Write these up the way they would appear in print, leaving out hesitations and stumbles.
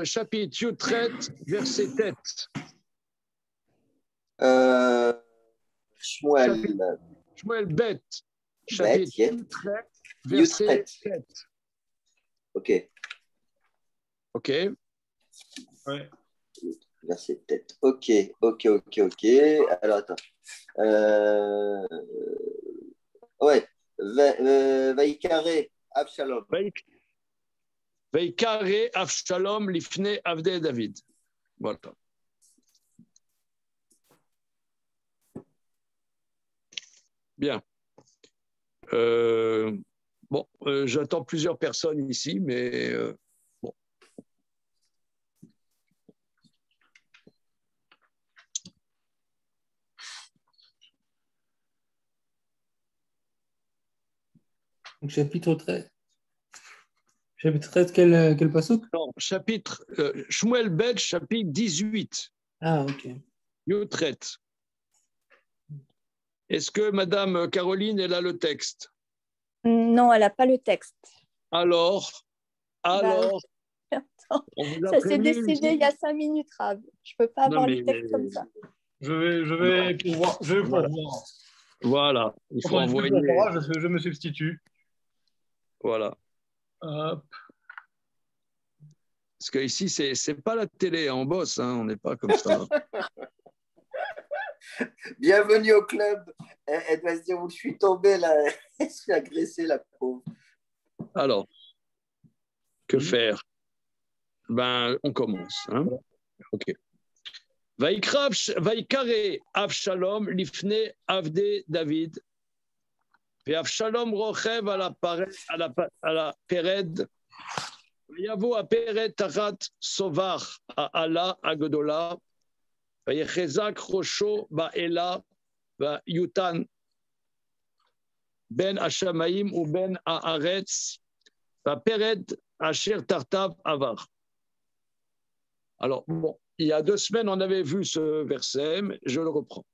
chapitre Yutret, verset tête. Shmuel Bet, chapitre Yutret, verset tête. Ok. Ok. Ouais. Verset tête. Ok. Alors, attends. Ouais. Vaikare Avshalom. Vaikare Avshalom lifne Avde David. Voilà. Bien. Bon, j'attends plusieurs personnes ici, mais bon. Donc, chapitre 13. Chapitre 13, quel passouk? Non, chapitre Shmuel Bet, chapitre 18. Ah, ok. Yutret. Est-ce que Madame Caroline, elle a le texte? Non, elle n'a pas le texte. Alors, Attends, ça s'est décidé il y a 5 minutes, Rav. Je ne peux pas avoir le texte comme ça. Je vais pouvoir. Voilà. Il faut envoyer. Je me substitue. Voilà. Hop. Parce que ici, c'est pas la télé, on bosse, hein, on n'est pas comme ça. Bienvenue au club. Elle doit se dire où je suis tombé là. Je suis agressé, la pauvre. Alors, que faire? Ben, on commence. Hein? Ok. Vaikare Avshalom lifne Avde David. Et Avshalom rochev à la pered. Yavo a pered tarat sovar à Allah agodola. Vayechezak rosho ba'ela yutan ben Hashamaim ou ben Haaretz pered asher tartav avar. Alors, bon, il y a 2 semaines, on avait vu ce verset, mais je le reprends.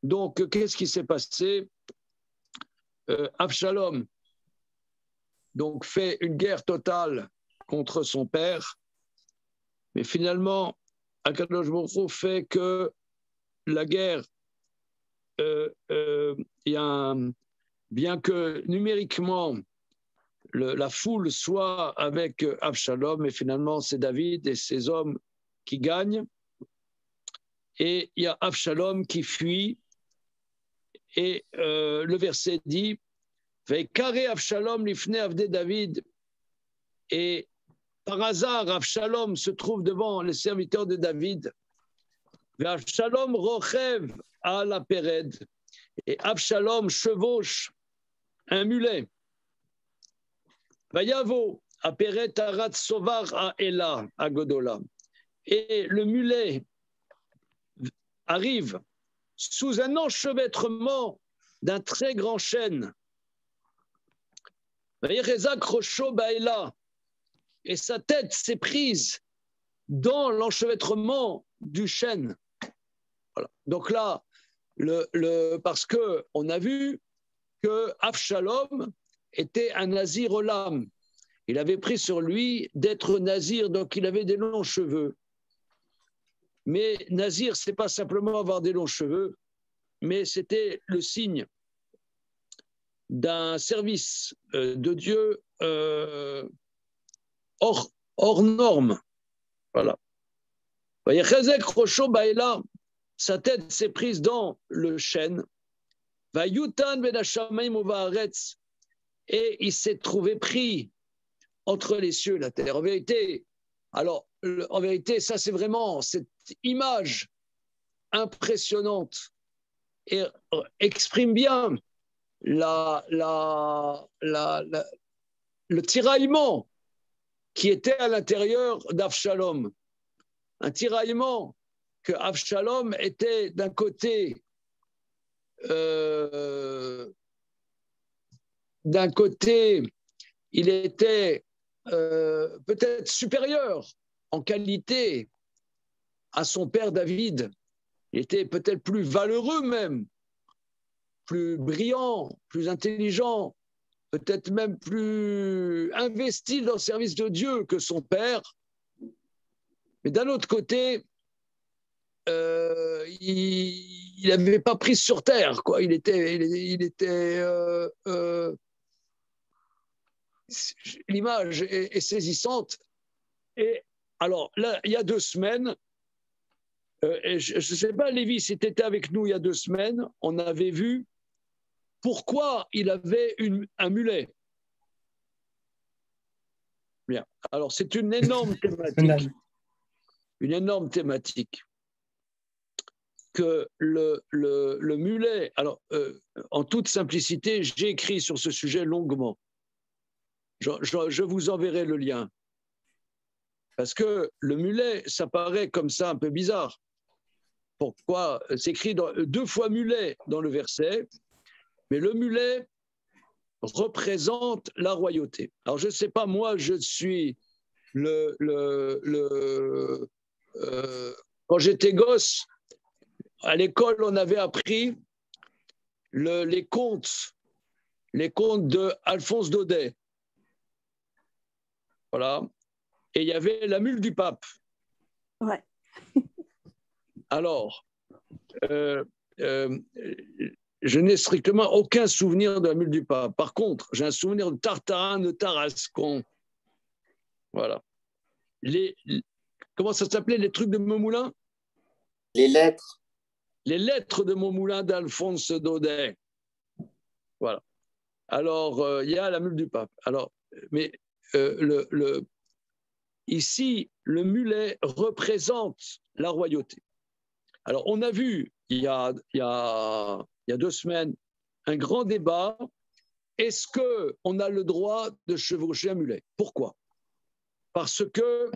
Donc, qu'est-ce qui s'est passé? Avshalom donc, fait une guerre totale contre son père, mais finalement, Akadosh Baruch Hu fait que la guerre, bien que numériquement, la foule soit avec Avshalom, et finalement c'est David et ses hommes qui gagnent. Et il y a Avshalom qui fuit. Et le verset dit Veikare Avshalom lifne Avde David. Et par hasard, Avshalom se trouve devant les serviteurs de David. Avshalom rochev à la pered. Et Avshalom chevauche un mulet. Vayavo, à Peret Arat Sovar à Ela, à Godola. Et le mulet arrive sous un enchevêtrement d'un très grand chêne. Vayerezak Rosho Baela. Et sa tête s'est prise dans l'enchevêtrement du chêne. Voilà. Donc là, parce qu'on a vu que Avshalom était un nazir olam. Il avait pris sur lui d'être nazir, donc il avait des longs cheveux. Mais nazir, ce n'est pas simplement avoir des longs cheveux, mais c'était le signe d'un service de Dieu hors norme. Voilà. Sa tête s'est prise dans le chêne. Et il s'est trouvé pris entre les cieux et la terre. En vérité, ça c'est vraiment cette image impressionnante et exprime bien le tiraillement qui était à l'intérieur d'Avshalom. Un tiraillement que Avshalom était d'un côté il était peut-être supérieur en qualité à son père David. Il était peut-être plus valeureux même. plus brillant, plus intelligent, peut-être même plus investi dans le service de Dieu que son père. Mais d'un autre côté, il n'avait pas prise sur terre, quoi. Il était l'image est saisissante. Et alors là, il y a 2 semaines, et je ne sais pas, Lévi, si tu étais avec nous il y a 2 semaines, on avait vu pourquoi il avait un mulet. Bien. Alors, c'est une énorme thématique. Une énorme thématique. Que le mulet, alors, en toute simplicité, j'ai écrit sur ce sujet longuement. Je vous enverrai le lien. Parce que le mulet, ça paraît comme ça un peu bizarre. Pourquoi? C'est écrit 2 fois mulet dans le verset, mais le mulet représente la royauté. Alors, je ne sais pas, moi, je suis quand j'étais gosse, à l'école, on avait appris les contes de Alphonse Daudet. Voilà. Et il y avait la mule du pape. Ouais. Alors, je n'ai strictement aucun souvenir de la mule du pape. Par contre, j'ai un souvenir de Tartarin de Tarascon. Voilà. Comment ça s'appelait, les trucs de Montmoulin? Les lettres. Les lettres de Montmoulin d'Alphonse Daudet. Voilà. Alors, il y a la mule du pape. Alors, mais ici, le mulet représente la royauté. Alors, on a vu, il y a 2 semaines, un grand débat. Est-ce qu'on a le droit de chevaucher un mulet? Pourquoi? Parce que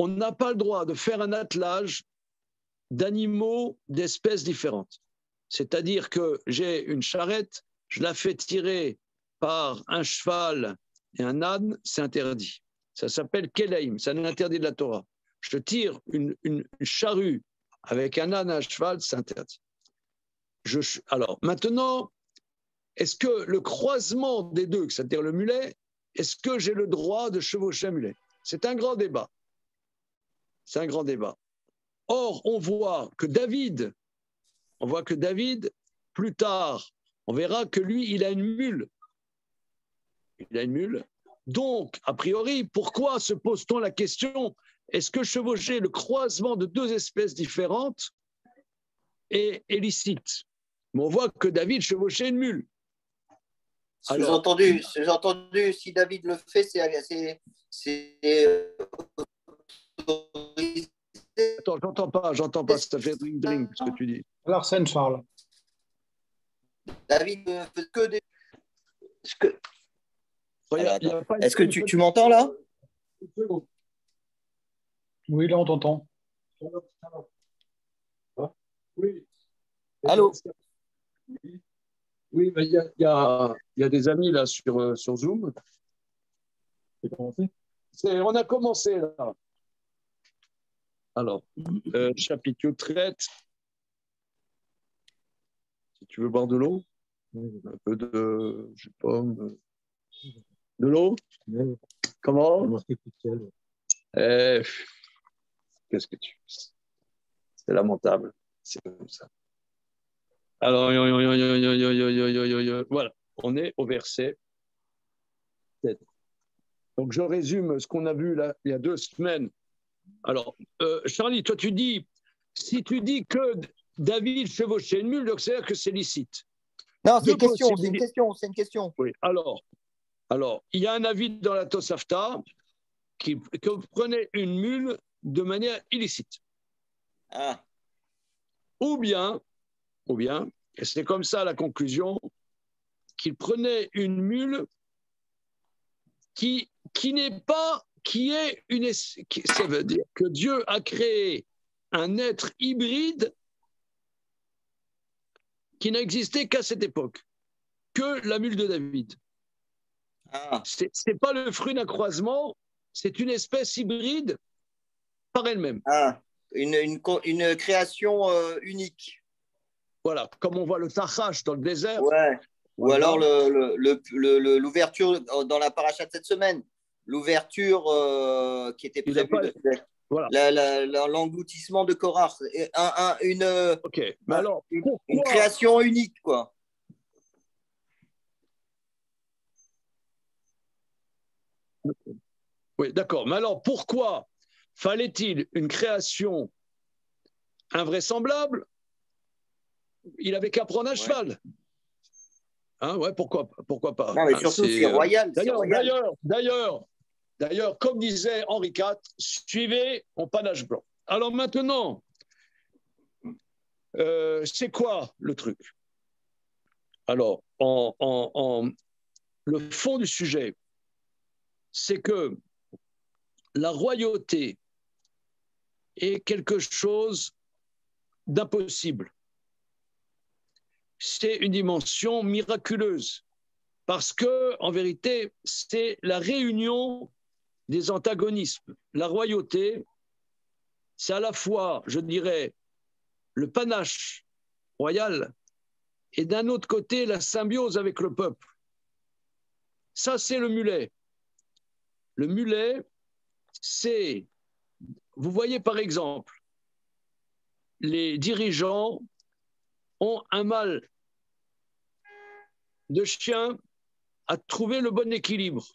on n'a pas le droit de faire un attelage d'animaux d'espèces différentes. C'est-à-dire que j'ai une charrette, je la fais tirer par un cheval et un âne, c'est interdit. Ça s'appelle Keleim, c'est un interdit de la Torah. Je tire une charrue avec un âne et un cheval, c'est interdit. Alors, maintenant, est-ce que le croisement des 2, c'est-à-dire le mulet, est-ce que j'ai le droit de chevaucher un mulet? C'est un grand débat. C'est un grand débat. Or, on voit que David, plus tard, on verra que lui, il a une mule. Il a une mule. Donc, a priori, pourquoi se pose-t-on la question, est-ce que chevaucher le croisement de 2 espèces différentes est licite? Mais on voit que David chevauchait une mule. J'ai entendu, si David le fait, c'est autorisé. Attends, j'entends pas, ça fait drink ce que tu dis. Larsen, Charles. David ne fait que des... Est-ce que tu m'entends là? Oui, là, on t'entend. Oui. Allô? Oui, mais il y a des amis là sur Zoom. On a commencé là. Alors, chapitre 13. Si tu veux boire de l'eau, un peu de, je sais pas, de l'eau. Comment? Qu'est-ce que tu... C'est lamentable. C'est comme ça. Alors, voilà, on est au verset 7. Donc, je résume ce qu'on a vu là il y a 2 semaines. Alors, Charlie, toi, si tu dis que David chevauchait une mule, donc c'est-à-dire que c'est licite. Non, c'est une question. Oui, alors, il y a un avis dans la Tosafta qui prenait une mule de manière illicite. Ah. Ou bien, et c'est comme ça la conclusion, qu'il prenait une mule qui n'est pas, ça veut dire que Dieu a créé un être hybride qui n'a existé qu'à cette époque, que la mule de David. Ah. C'est pas le fruit d'un croisement, c'est une espèce hybride par elle-même. Ah. Une création unique. Voilà, comme on voit le Tachash dans le désert. Ouais. Ou alors l'ouverture dans la paracha de cette semaine, l'ouverture qui était prévue, voilà. L'engloutissement de Korach, une création unique, quoi. Oui, d'accord. Mais alors, pourquoi fallait-il une création invraisemblable? Il avait qu'à prendre un cheval. Hein, ouais, pourquoi pas? Non, mais surtout, c'est royal. D'ailleurs, comme disait Henri IV, suivez mon panache blanc. Alors maintenant, c'est quoi le truc? Alors, le fond du sujet, c'est que la royauté est quelque chose d'impossible. C'est une dimension miraculeuse parce que, en vérité, c'est la réunion des antagonismes. La royauté, c'est à la fois, je dirais, le panache royal et d'un autre côté, la symbiose avec le peuple. Ça, c'est le mulet. Le mulet, c'est, vous voyez par exemple, les dirigeants ont un mal de chien à trouver le bon équilibre.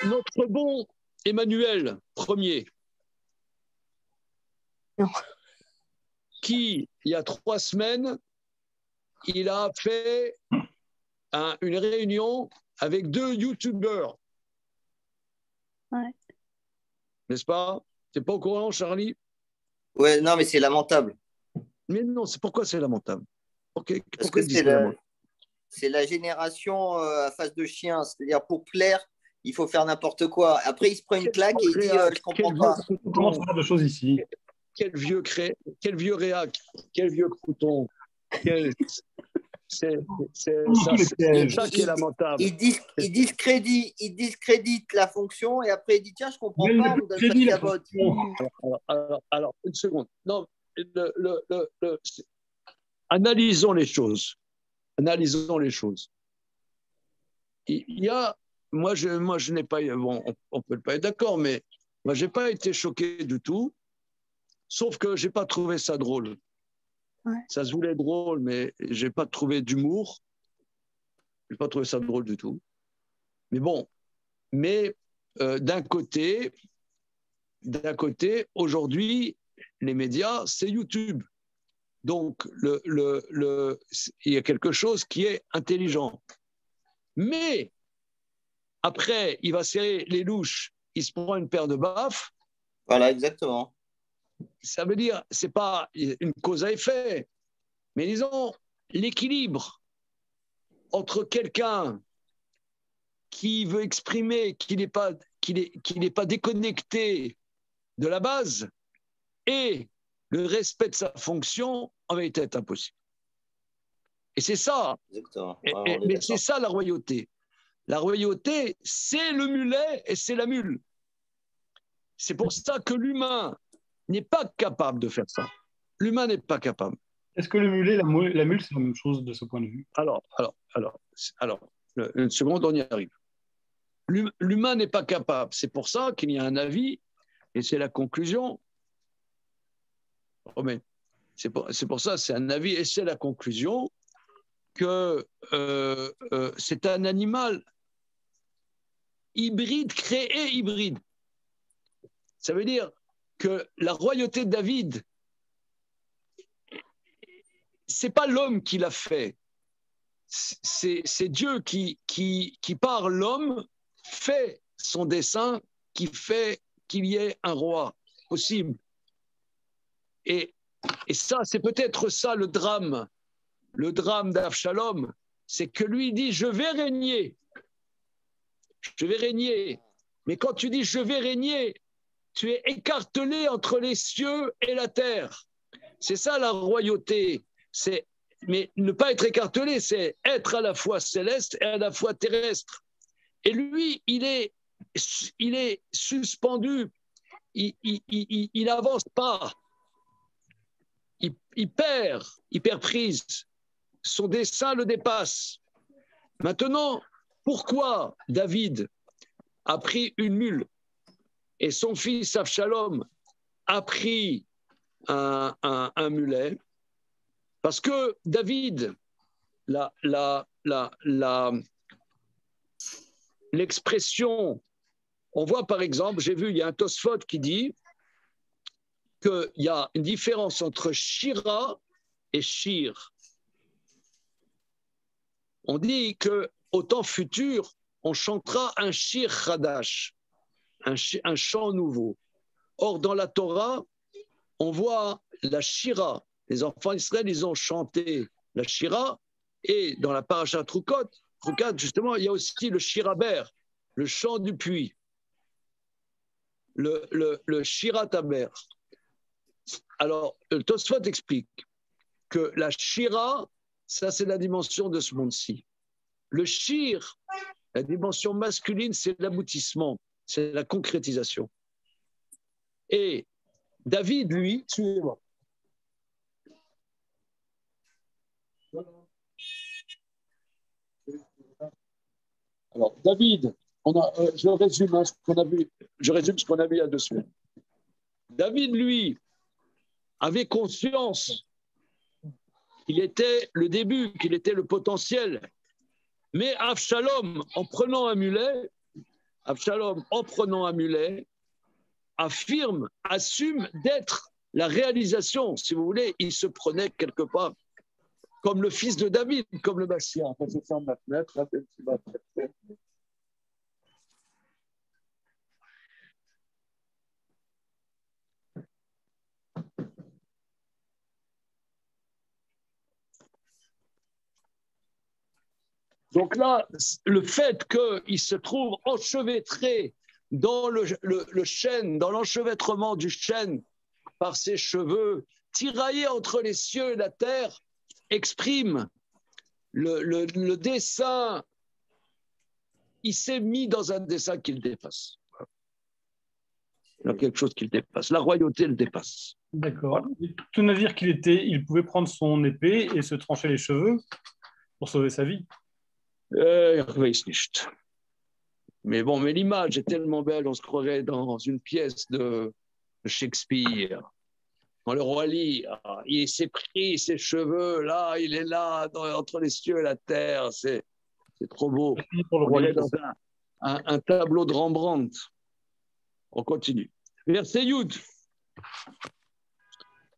Notre bon Emmanuel Ier, qui, il y a 3 semaines, il a fait une réunion avec 2 youtubeurs. Ouais. N'est-ce pas? T'es pas au courant, Charlie? Ouais, non, mais c'est lamentable. Mais non, pourquoi c'est lamentable? Parce que c'est la génération à face de chien. C'est-à-dire, pour plaire, il faut faire n'importe quoi. Après, il se prend une claque et il dit je comprends pas. On commence à faire de choses ici. Quel vieux réac, quel vieux crouton. C'est ça qui est lamentable. Il discrédite la fonction et après il dit tiens, je comprends pas, on me donne pas de cabote. Alors, une seconde. Non, analysons les choses. Analysons les choses. Il y a, moi je n'ai pas, bon, on peut pas être d'accord, mais moi j'ai pas été choqué du tout, sauf que j'ai pas trouvé ça drôle. Ouais. Ça se voulait drôle, mais j'ai pas trouvé d'humour. J'ai pas trouvé ça drôle du tout. Mais bon, d'un côté, aujourd'hui, les médias, c'est YouTube. Donc, il y a quelque chose qui est intelligent. Mais, après, il va serrer les louches, il se prend une paire de baffes. Voilà, exactement. Ça veut dire, ce n'est pas une cause à effet, mais disons, l'équilibre entre quelqu'un qui veut exprimer qu'il n'est pas déconnecté de la base et le respect de sa fonction, en vérité, est impossible. Et c'est ça. Mais c'est ça la royauté. La royauté, c'est le mulet et c'est la mule. C'est pour ça que l'humain n'est pas capable de faire ça. L'humain n'est pas capable. Est-ce que le mulet et la mule, c'est la même chose de ce point de vue? Alors, une seconde, on y arrive. L'humain n'est pas capable. C'est pour ça qu'il y a un avis, et c'est la conclusion. Oh, mais c'est pour ça, c'est un avis, et c'est la conclusion que c'est un animal hybride, créé hybride. Ça veut dire que la royauté de David, c'est pas l'homme qui l'a fait, c'est Dieu qui par l'homme fait son dessein, qui fait qu'il y ait un roi possible. Et ça, c'est peut-être ça le drame d'Avshalom, c'est que lui dit je vais régner. Mais quand tu dis je vais régner, tu es écartelé entre les cieux et la terre. C'est ça la royauté. Mais ne pas être écartelé, c'est être à la fois céleste et à la fois terrestre. Et lui, il est suspendu il n'avance pas. Il perd prise. Son dessein le dépasse. Maintenant, pourquoi David a pris une mule et son fils Avshalom a pris un mulet? Parce que David, l'expression, on voit par exemple, j'ai vu, il y a un Tosfot qui dit qu'il y a une différence entre Shira et Shir. On dit qu'au temps futur, on chantera un Shir Hadash, un chant nouveau. Or, dans la Torah, on voit la Shira. Les enfants d'Israël, ils ont chanté la Shira. Et dans la paracha Trukot, justement, il y a aussi le Shiraber, le chant du puits, le Shirat Haber. Alors, le Tosfot explique que la Shira, ça c'est la dimension de ce monde-ci. Le Shir, la dimension masculine, c'est l'aboutissement, c'est la concrétisation. Et David, lui, suivez-moi. Alors, David, je résume ce qu'on a vu il y a 2 semaines. David, lui, avait conscience qu'il était le début, qu'il était le potentiel. Mais Avshalom, en prenant un mulet, assume d'être la réalisation. Si vous voulez, il se prenait quelque part comme le fils de David, comme le Messie. Donc là, le fait qu'il se trouve enchevêtré dans le chêne, dans l'enchevêtrement du chêne par ses cheveux, tiraillé entre les cieux et la terre, exprime le dessin. Il s'est mis dans un dessin qui le dépasse. Il y a quelque chose qui le dépasse. La royauté le dépasse. D'accord. Tout veut dire qu'il pouvait prendre son épée et se trancher les cheveux pour sauver sa vie. Mais bon, mais l'image est tellement belle, on se croirait dans une pièce de Shakespeare. Dans le roi Lear, il s'est pris ses cheveux, là, il est là, entre les cieux et la terre, c'est trop beau. On est dans un tableau de Rembrandt. On continue. Verset Yud.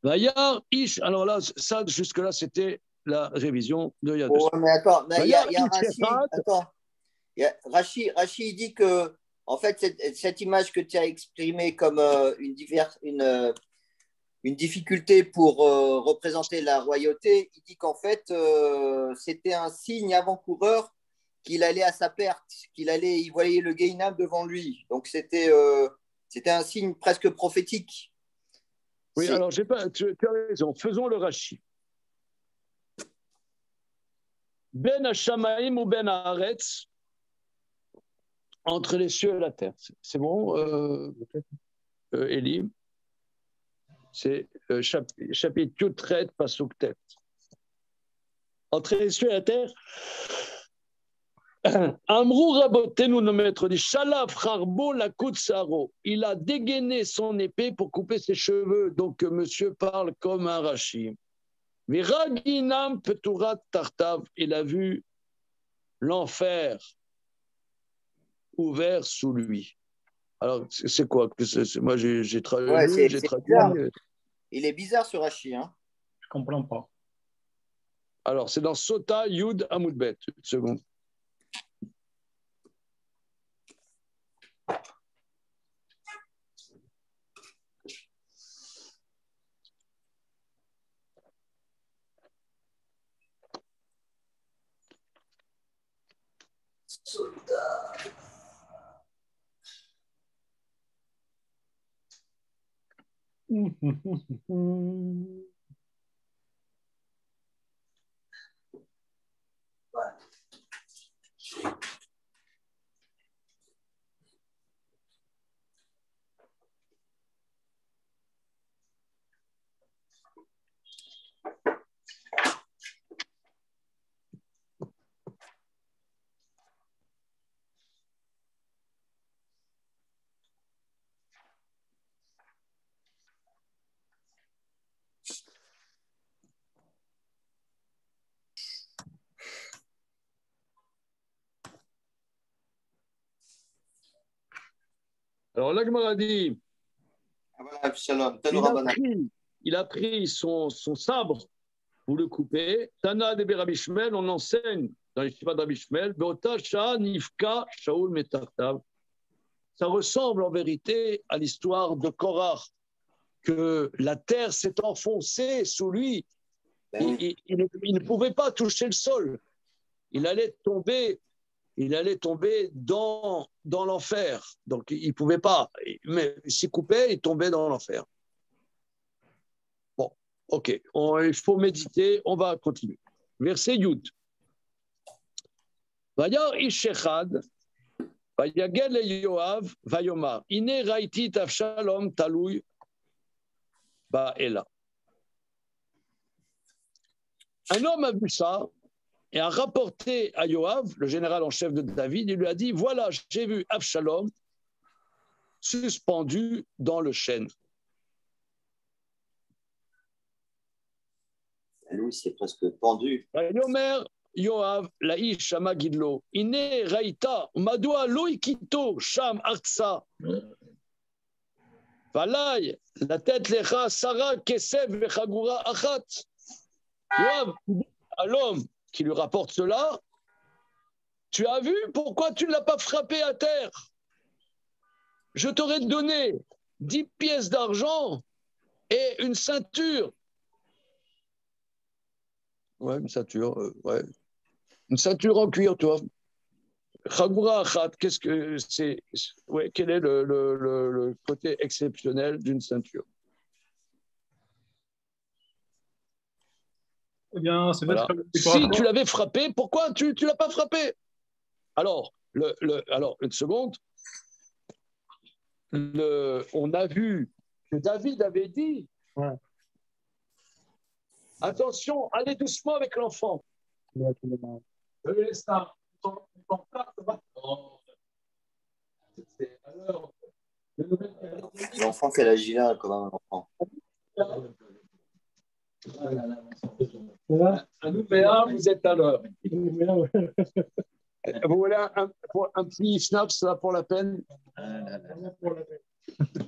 Vayar Ish. Alors là, ça, jusque-là, c'était la révision de Yad. Oh, mais attends, il y a Rashi dit que, en fait, cette image que tu as exprimée comme une difficulté pour représenter la royauté, il dit qu'en fait, c'était un signe avant-coureur qu'il allait à sa perte, il voyait le Guéhinam devant lui. Donc, c'était un signe presque prophétique. Oui, alors, tu as raison. Faisons le Rashi. Ben Hashamaim ou Ben Haaretz, entre les cieux et la terre. C'est bon, Élie? C'est chapitre Yud-Tret, Pasuk Tet. Entre les cieux et la terre, Amrou Rabotenu, nos maîtres dit, Shalaf Harbo la Kutsaro. Il a dégainé son épée pour couper ses cheveux. Donc, monsieur parle comme un Rashi. Mais Raginam Peturat Tartav, il a vu l'enfer ouvert sous lui. Alors, c'est quoi? Moi, j'ai traduit. Ouais, il est bizarre ce Rashi. Hein. Je ne comprends pas. Alors, c'est dans Sota Yud Amoudbet. Une seconde. Alors, l'Agmara dit, Voilà, Shalom. il a pris son sabre pour le couper. Tana de Rabbi Shmuel, on enseigne dans les Shiva de Rabbi Shmuel, Beota Shah Nifka Shaul Metartav. Ça ressemble en vérité à l'histoire de Korach, que la terre s'est enfoncée sous lui. Il ne pouvait pas toucher le sol. Il allait tomber dans l'enfer. Donc, il ne pouvait pas. Mais s'il coupait, il tombait dans l'enfer. Bon, ok. Il faut méditer. On va continuer. Verset Yud. Vayar ish echad, vayagel Yoav, vayomar. Ine raiti Avshalom talui ba'ela. Un homme a vu ça et a rapporté à Yoav, le général en chef de David, il lui a dit, voilà, j'ai vu Avshalom suspendu dans le chêne. Lui, c'est presque pendu. Yomer Yoav, laïch shama gidlo, ine raïta, madoua loikito, sham artsa. Valay, la tête lecha, Sarah, Kesev, vechagura achat. Yoav, à l'homme qui lui rapporte cela, tu as vu pourquoi tu ne l'as pas frappé à terre? Je t'aurais donné 10 pièces d'argent et une ceinture. Ouais, une ceinture, ouais. Une ceinture en cuir, toi. Chagoura achat, qu'est-ce que c'est? Ouais, quel est le côté exceptionnel d'une ceinture? Eh bien, c'est Voilà. Si tu l'avais frappé, pourquoi tu ne l'as pas frappé? Alors, alors, une seconde. On a vu que David avait dit, ouais, attention, allez doucement avec l'enfant. L'enfant fait la gila comme un enfant. À nous, vous êtes à l'heure. Vous voulez un petit snaps là pour la peine?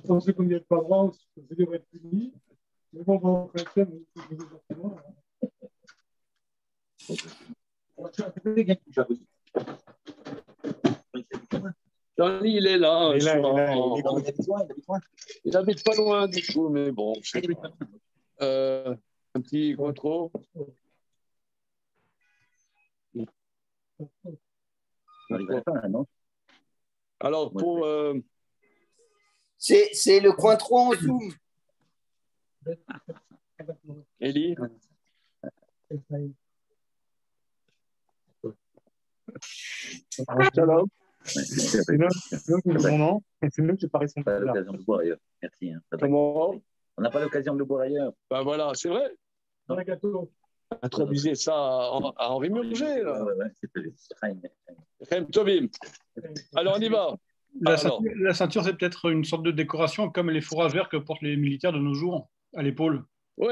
On sait qu'on n'y est pas droit, ça devrait être fini. Mais bon, on va faire Jean-Ly, il est là. Il habite pas loin du coup, mais bon. Un petit contrôle. Alors, pour. C'est le coin 3 en zoom. Élie. Shalom. C'est mon nom, et c'est nous qui paraissons pas l'occasion de boire ailleurs. Merci. Comment? On n'a pas l'occasion de le boire ailleurs. Ben voilà, c'est vrai. Dans un gâteau. Introduisez ça à Henri Murger. Ouais, c'est Chaim Tovim. Alors, on y va. La ceinture, c'est peut-être une sorte de décoration comme les fourragères que portent les militaires de nos jours à l'épaule. Oui,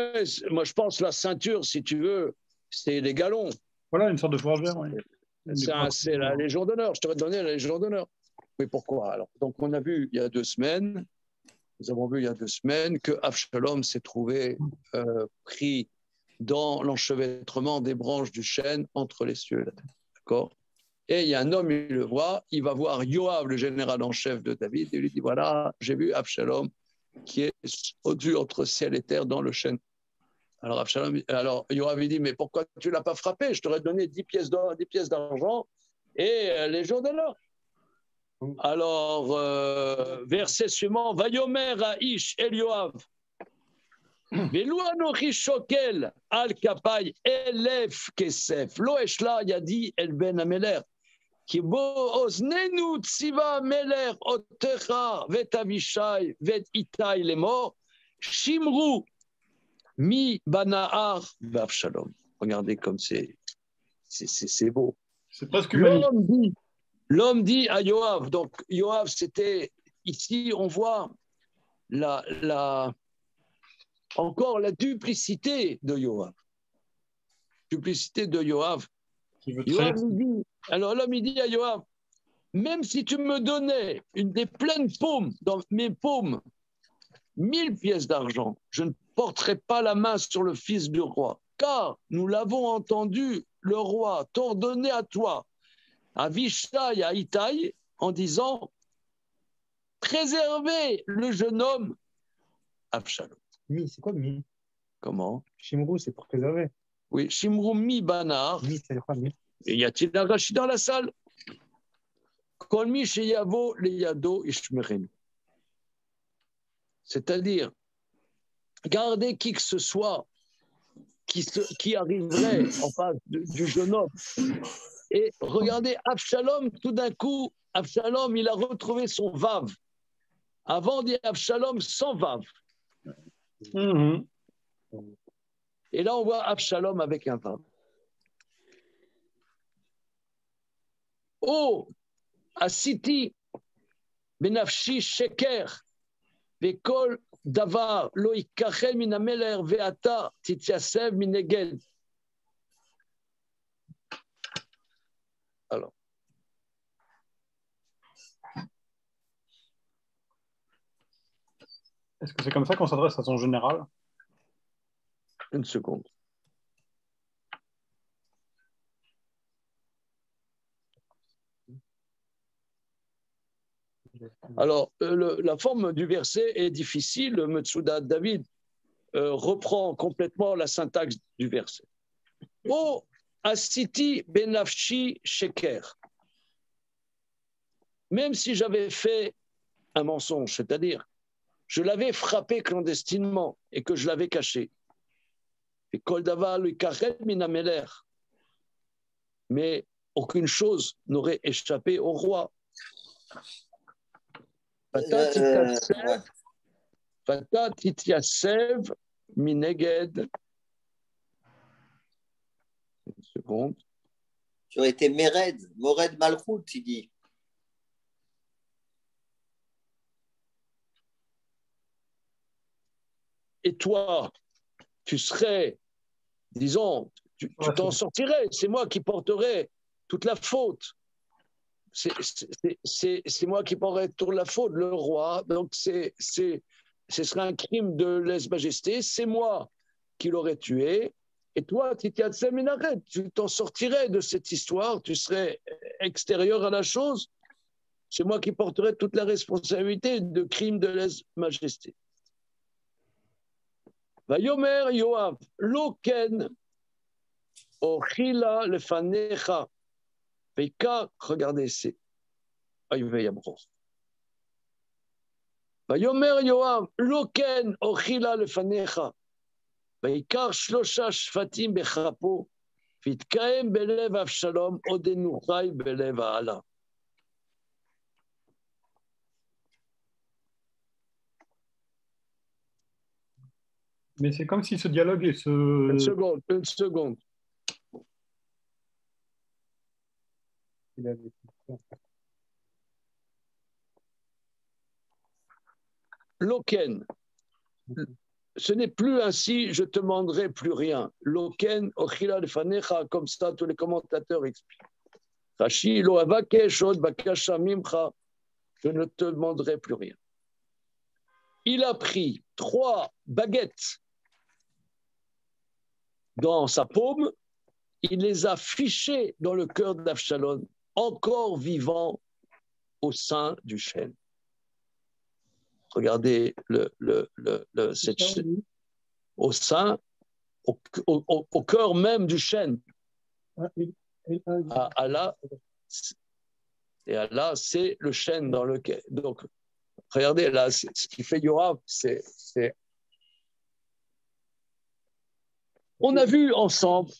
moi je pense la ceinture, si tu veux, c'est les galons. Voilà, une sorte de fourragère. Ouais. C'est la Légion d'honneur. Je t'aurais donné la Légion d'honneur. Mais pourquoi alors? Donc, on a vu il y a 2 semaines, nous avons vu il y a 2 semaines que Avshalom s'est trouvé pris dans l'enchevêtrement des branches du chêne entre les cieux et la terre. D'accord? Et il y a un homme, il le voit, il va voir Yoav, le général en chef de David, et il lui dit, voilà, j'ai vu Avshalom qui est au-dessus entre ciel et terre dans le chêne. Alors Yoav lui dit, mais pourquoi tu ne l'as pas frappé? Je t'aurais donné 10 pièces d'argent et les jours d'honneur. Alors, verset suivant, Vayomer Aish El Yoav. Velu anochi shokel al kapay elef kesef lo eshla yadi el ben ameler ki bo oznenu tziva ameler otecha vet avishai vet itai lemor shimru Mi Banahar Avshalom. Regardez comme c'est beau. C'est presque magnifique. L'homme dit à Yoav, donc Yoav, c'était, ici on voit encore la duplicité de Yoav. Duplicité de Yoav. Yoav dit, alors l'homme il dit à Yoav, même si tu me donnais des pleines paumes, dans mes paumes, 1000 pièces d'argent, je ne porterai pas la main sur le fils du roi, car nous l'avons entendu, le roi t'ordonner à toi, à Vishai et à Itaï, en disant préservez le jeune homme Avshalom. Mi, c'est quoi mi? Comment? Shimrou, c'est pour préserver. Oui, Shimrou mi banar. Mi, c'est quoi mi? Et y a-t-il un Rashi dans la salle? Kol mi sheyavo leyado ishmerenu. C'est-à-dire, gardez qui que ce soit qui arriverait en face du jeune homme. Et regardez, Avshalom, tout d'un coup, Avshalom, il a retrouvé son vav. Avant, on dit Avshalom sans vav. Mm-hmm. Et là, on voit Avshalom avec un vav. Oh, Asiti, Benafshi Sheker, Vekol Davar, Lo Ikachel min Ameler, Veata, Tityasev minegel. Alors. Est-ce que c'est comme ça qu'on s'adresse à son général? Une seconde. Alors, la forme du verset est difficile. Le Metsuda David reprend complètement la syntaxe du verset. Oh, Asiti benafshi sheker. Même si j'avais fait un mensonge, c'est-à-dire, je l'avais frappé clandestinement et que je l'avais caché. Et kol davar lo ikachel min hameler. Mais aucune chose n'aurait échappé au roi. Fata tityasev mineged. Une seconde. Tu aurais été Mored Malchut, il dit. Et toi, tu serais, disons, tu t'en sortirais. C'est moi qui porterais toute la faute. C'est moi qui porterais toute la faute, le roi. Donc, ce serait un crime de lèse-majesté. C'est moi qui l'aurais tué. Et toi, tu t'en sortirais de cette histoire. Tu serais extérieur à la chose. C'est moi qui porterais toute la responsabilité de crime de lèse-majesté. Vayomer Yoav, Loken, Ochila lefanecha. Veika, regardez, c'est Ayveyamro. Vayomer Yoav, Loken, Ochila lefanecha. Veika, Shlosha Shfatim bechapo. Vitkaem belev Avshalom, Odenuchai belev Aala. Mais c'est comme si ce dialogue et ce... Une seconde. Loken, ce n'est plus ainsi, je te demanderai plus rien. Loken, ochila lefanecha, comme ça tous les commentateurs expliquent. Rashi, lo avakesh od bakasha mimcha, je ne te demanderai plus rien. Il a pris 3 baguettes dans sa paume, il les a fichées dans le cœur d'Avshalom, encore vivant au sein du chêne. Regardez au sein, au cœur même du chêne. Allah, et Allah, c'est le chêne dans lequel. Donc, regardez là, ce qui fait Yoav, c'est. On a vu ensemble,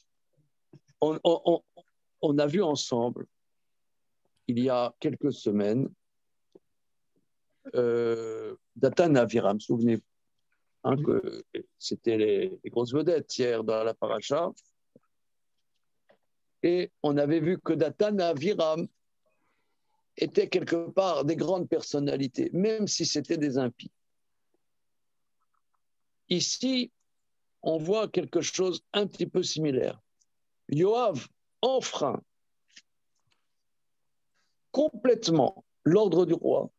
on a vu ensemble, il y a quelques semaines, Datan Aviram, souvenez-vous. hein, que c'était les grosses vedettes hier dans la paracha. Et on avait vu que Dathan et Aviram étaient quelque part des grandes personnalités, même si c'était des impies. Ici, on voit quelque chose un petit peu similaire. Yoav enfreint complètement l'ordre du roi,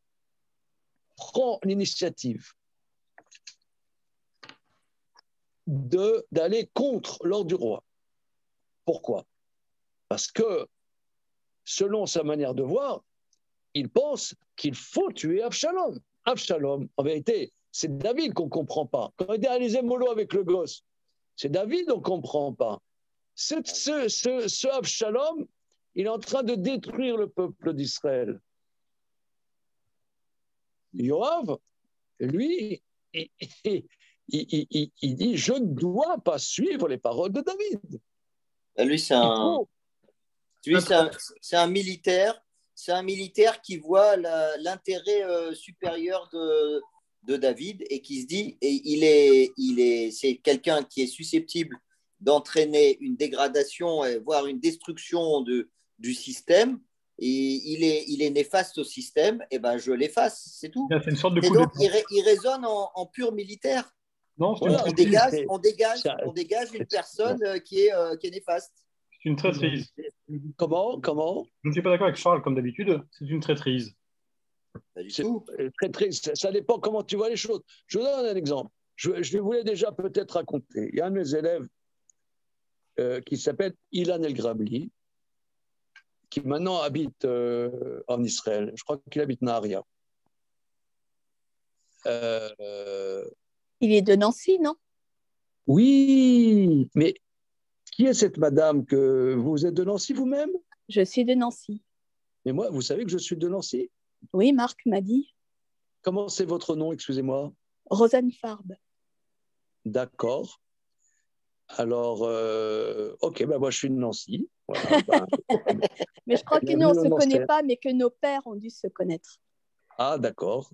prend l'initiative d'aller contre l'ordre du roi. Pourquoi? Parce que, selon sa manière de voir, il pense qu'il faut tuer Absalom. Absalom, en vérité, c'est David qu'on ne comprend pas. Quand il est réalisé mollo avec le gosse, c'est David qu'on ne comprend pas. Ce Absalom, il est en train de détruire le peuple d'Israël. Yoav, lui, il dit, je ne dois pas suivre les paroles de David. Lui, c'est un militaire. C'est un militaire qui voit l'intérêt supérieur de David et qui se dit, et c'est quelqu'un qui est susceptible d'entraîner une dégradation, voire une destruction du système. Et il est néfaste au système, et ben je l'efface, c'est tout. C'est une sorte de et coup donc d'état. il résonne en pur militaire. Non, Voilà. On dégage une personne qui est néfaste. C'est une traîtrise. Comment? Je ne suis pas d'accord avec Charles, comme d'habitude. C'est une traîtrise. Pas du tout. Très triste. Ça dépend comment tu vois les choses. Je vous donne un exemple. Je vous l'ai déjà peut-être raconté. Il y a un de mes élèves qui s'appelle Ilan El-Grabli, qui maintenant habite en Israël. Je crois qu'il habite Naharia. Il est de Nancy, non? Oui, mais qui est cette madame que vous êtes de Nancy vous-même? Je suis de Nancy. Mais moi, vous savez que je suis de Nancy? Oui, Marc m'a dit. Comment c'est votre nom, excusez-moi? Rosenfarb. D'accord. Alors, ok, ben moi je suis de Nancy. Voilà, ben, Mais je crois que nous, on ne se connaît pas, mais que nos pères ont dû se connaître. Ah, d'accord,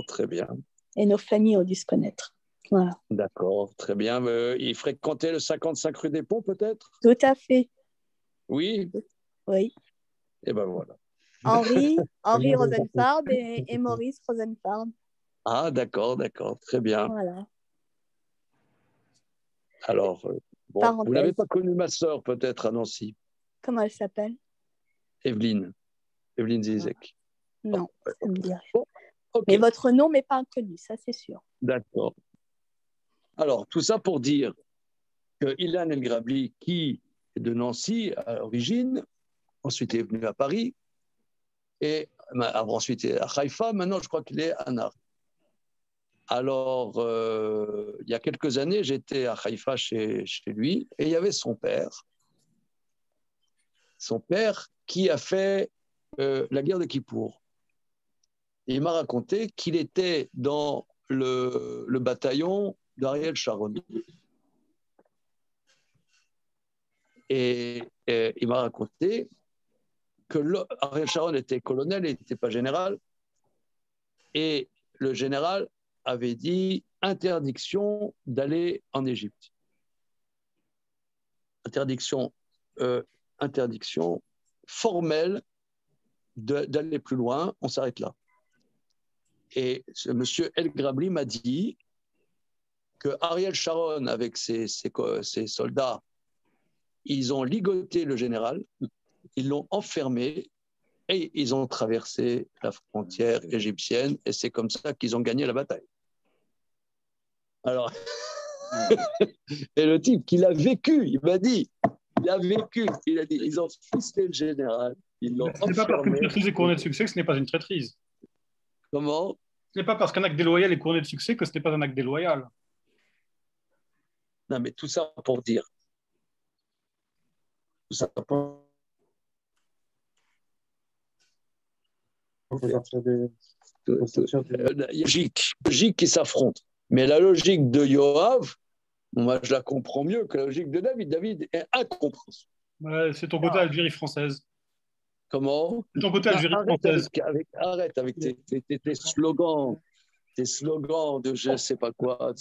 très bien. Et nos familles ont dû se connaître. Voilà. D'accord, très bien. Il fréquentait le 55 rue des Ponts, peut-être? Tout à fait. Oui? Oui. Et ben voilà. Henri Rosenfarb et Maurice Rosenfarb. Ah, d'accord, très bien. Voilà. Alors, bon, Parenthèse. vous n'avez pas connu ma sœur, peut-être, à Nancy? Comment elle s'appelle? Evelyne Zizek. Non, ça me dit rien. Bon, okay. Mais votre nom m'est pas inconnu, ça c'est sûr. D'accord. Alors, tout ça pour dire que Ilan El-Grabli, qui est de Nancy à l'origine, ensuite est venu à Paris, et ensuite à Haïfa, maintenant je crois qu'il est à Nar. Alors, il y a quelques années, j'étais à Haïfa chez lui, et il y avait son père qui a fait la guerre de Kippour. Et il m'a raconté qu'il était dans le bataillon d'Ariel Sharon. Et il m'a raconté que Ariel Sharon était colonel, il n'était pas général, et le général avait dit interdiction d'aller en Égypte. Interdiction formelle d'aller plus loin, on s'arrête là. Et ce monsieur El-Grabli m'a dit que Ariel Sharon, avec ses soldats, ils ont ligoté le général, ils l'ont enfermé et ils ont traversé la frontière égyptienne et c'est comme ça qu'ils ont gagné la bataille. Alors, et le type qui l'a vécu, il m'a dit, il a dit, ils ont ficelé le général, ils l'ont enfermé. Ce n'est pas parce qu'une traîtrise est couronnée de succès que ce n'est pas une traîtrise. Comment? Ce n'est pas parce qu'un acte déloyal est couronné de succès que ce n'est pas un acte déloyal. Non, mais tout ça pour dire. Tout ça pour... Il y a logique qui s'affronte. Mais la logique de Yoav, moi je la comprends mieux que la logique de David. David est incompréhensible. Ouais, c'est ton côté Algérie française. Comment? C'est ton côté Algérie française. Arrête avec tes slogans. tes slogans de je ne sais pas quoi.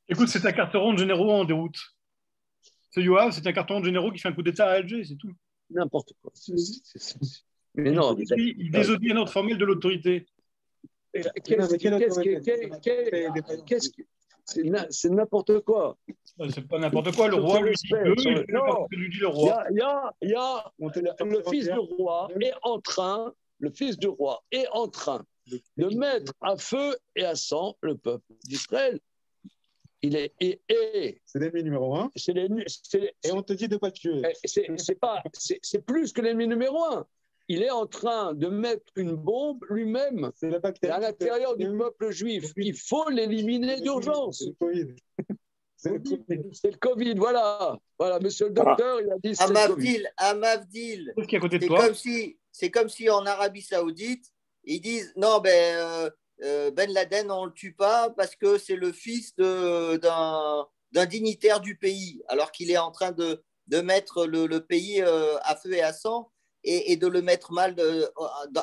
Écoute, c'est un carton rond de généraux en déroute. C'est Yoav, c'est un carton rond de généraux qui fait un coup d'État à Alger, c'est tout. N'importe quoi. Mais non. Il désodie un ordre formel de l'autorité. C'est n'importe quoi. C'est pas n'importe quoi. Le roi lui dit que, il fait parce que lui dit le roi. Il y a le fils du roi est en train, de mettre à feu et à sang le peuple d'Israël. C'est l'ennemi numéro 1. Et on te dit de pas tuer. C'est plus que l'ennemi numéro 1. Il est en train de mettre une bombe lui-même à l'intérieur du peuple juif. Il faut l'éliminer d'urgence. C'est le Covid, voilà. Voilà, monsieur le docteur, il a dit c'est le Covid. Amavdil, c'est comme si en Arabie Saoudite, ils disent non, Ben Laden, on ne le tue pas parce que c'est le fils d'un dignitaire du pays, alors qu'il est en train de mettre le pays à feu et à sang. Et de le mettre mal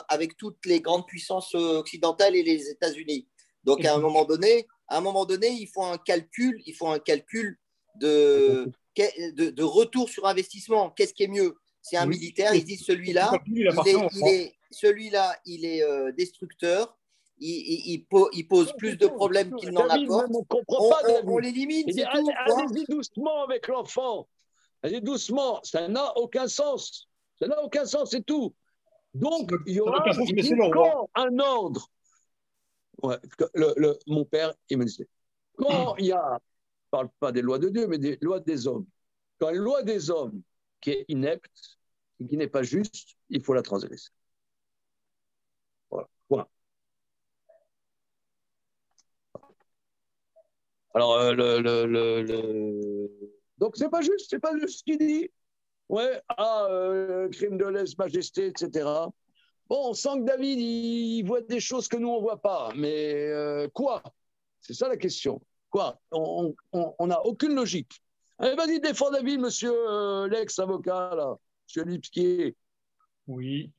avec toutes les grandes puissances occidentales et les États-Unis. Donc, à un moment donné, il faut un calcul de retour sur investissement. Qu'est-ce qui est mieux? C'est un militaire, ils disent celui-là, il est destructeur, il pose plus de problèmes qu'il n'en apporte. On l'élimine, c'est tout. Allez-y doucement avec l'enfant. Allez doucement, ça n'a aucun sens. Ça n'a aucun sens, c'est tout. Donc, il y aura un ordre. Ouais, mon père, il me disait, quand il y a, je ne parle pas des lois de Dieu, mais des lois des hommes, quand une loi des hommes qui est inepte, et qui n'est pas juste, il faut la transgresser. Voilà. Voilà. Alors, donc, c'est pas juste ce qu'il dit. Ouais, crime de lèse-majesté, etc. Bon, on sent que David, il voit des choses que nous, on ne voit pas. Mais quoi? C'est ça la question. Quoi? On n'a aucune logique. Allez, vas-y, défends David, monsieur l'ex-avocat, là, monsieur Lipskier. Oui.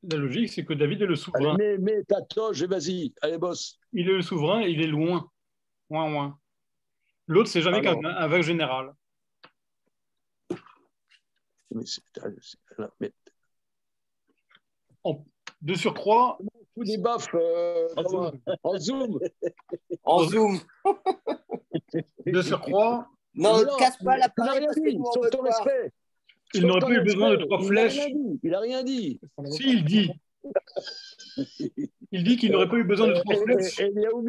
La logique, c'est que David est le souverain. Allez, mets ta toge et vas-y. Allez, boss. Il est le souverain et il est loin. Loin. L'autre, c'est jamais qu'un vague général. De surcroît, des baffes en zoom. De surcroît, non, ne casse pas la parole. Il n'aurait pas eu besoin de 3 flèches. Il n'a rien dit. Si, il dit. Il dit qu'il n'aurait pas eu besoin de 3 flèches. Eliaou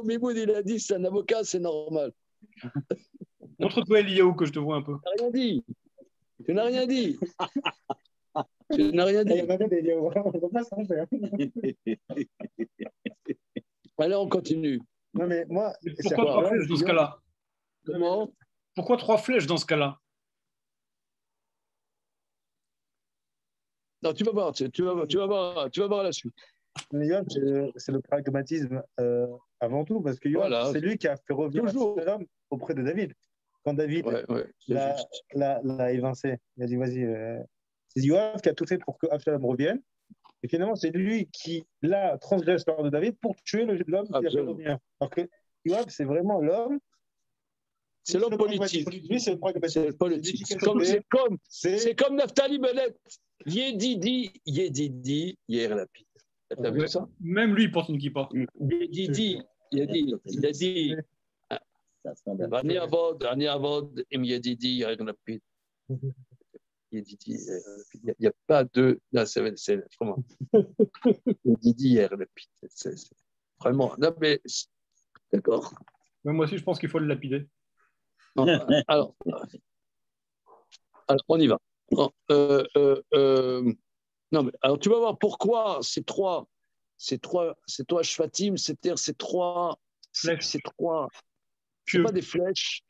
Mimoud, il a dit c'est un avocat, c'est normal. Montre-toi Eliaou que je te vois un peu. Tu n'as rien dit. Tu n'as rien dit. Allez, on continue. Non, mais moi. Pourquoi 3 flèches dans ce cas-là? Comment? Pourquoi 3 flèches dans ce cas-là? Non, tu vas voir la suite. C'est le pragmatisme avant tout, parce que voilà, c'est lui qui a fait revenir l'homme auprès de David. Quand David l'a évincé, il a dit vas-y, c'est Yoav qui a tout fait pour que Absalom revienne. Et finalement, c'est lui qui l'a transgressé l'ordre de David pour tuer l'homme qui a fait revenir. Alors que Yoav, c'est vraiment l'homme. C'est l'homme politique. Lui, c'est le politique. C'est comme Naftali Bennett. Yedidi, Yair Lapid. T'as vu ça? Même lui, il porte une kippa. Yedidi, il a dit Ani Avod, Im Yedidi, Yair Lapid. Yedidi, il n'y a pas de. Non, c'est comment? Yedidi, Yair Lapid. C'est vraiment. Non, mais. D'accord. Mais moi aussi, je pense qu'il faut le lapider. Alors, on y va. Non, mais alors tu vas voir pourquoi ces trois shvatim, c'est-à-dire ces trois, c'est pas des flèches,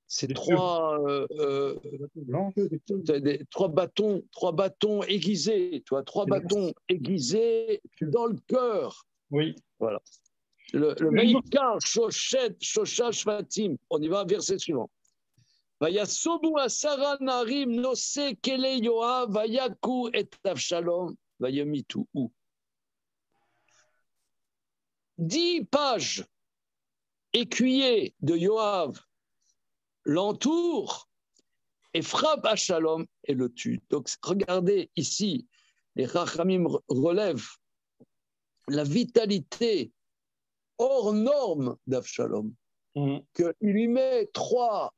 c'est trois bâtons aiguisés, trois bâtons aiguisés dans le cœur. Oui. Voilà. Le Meïkar, Shoshet, Shosha, Shvatim. On y va, verset suivant. Vayasobu asara narim nose kele Yoav vayaku et Avshalom vayamitu. 10 pages écuyers de Yoav l'entourent et frappent Avshalom et le tuent. Donc regardez ici, les Chachamim relèvent la vitalité hors norme d'Avshalom, qu'il lui met 3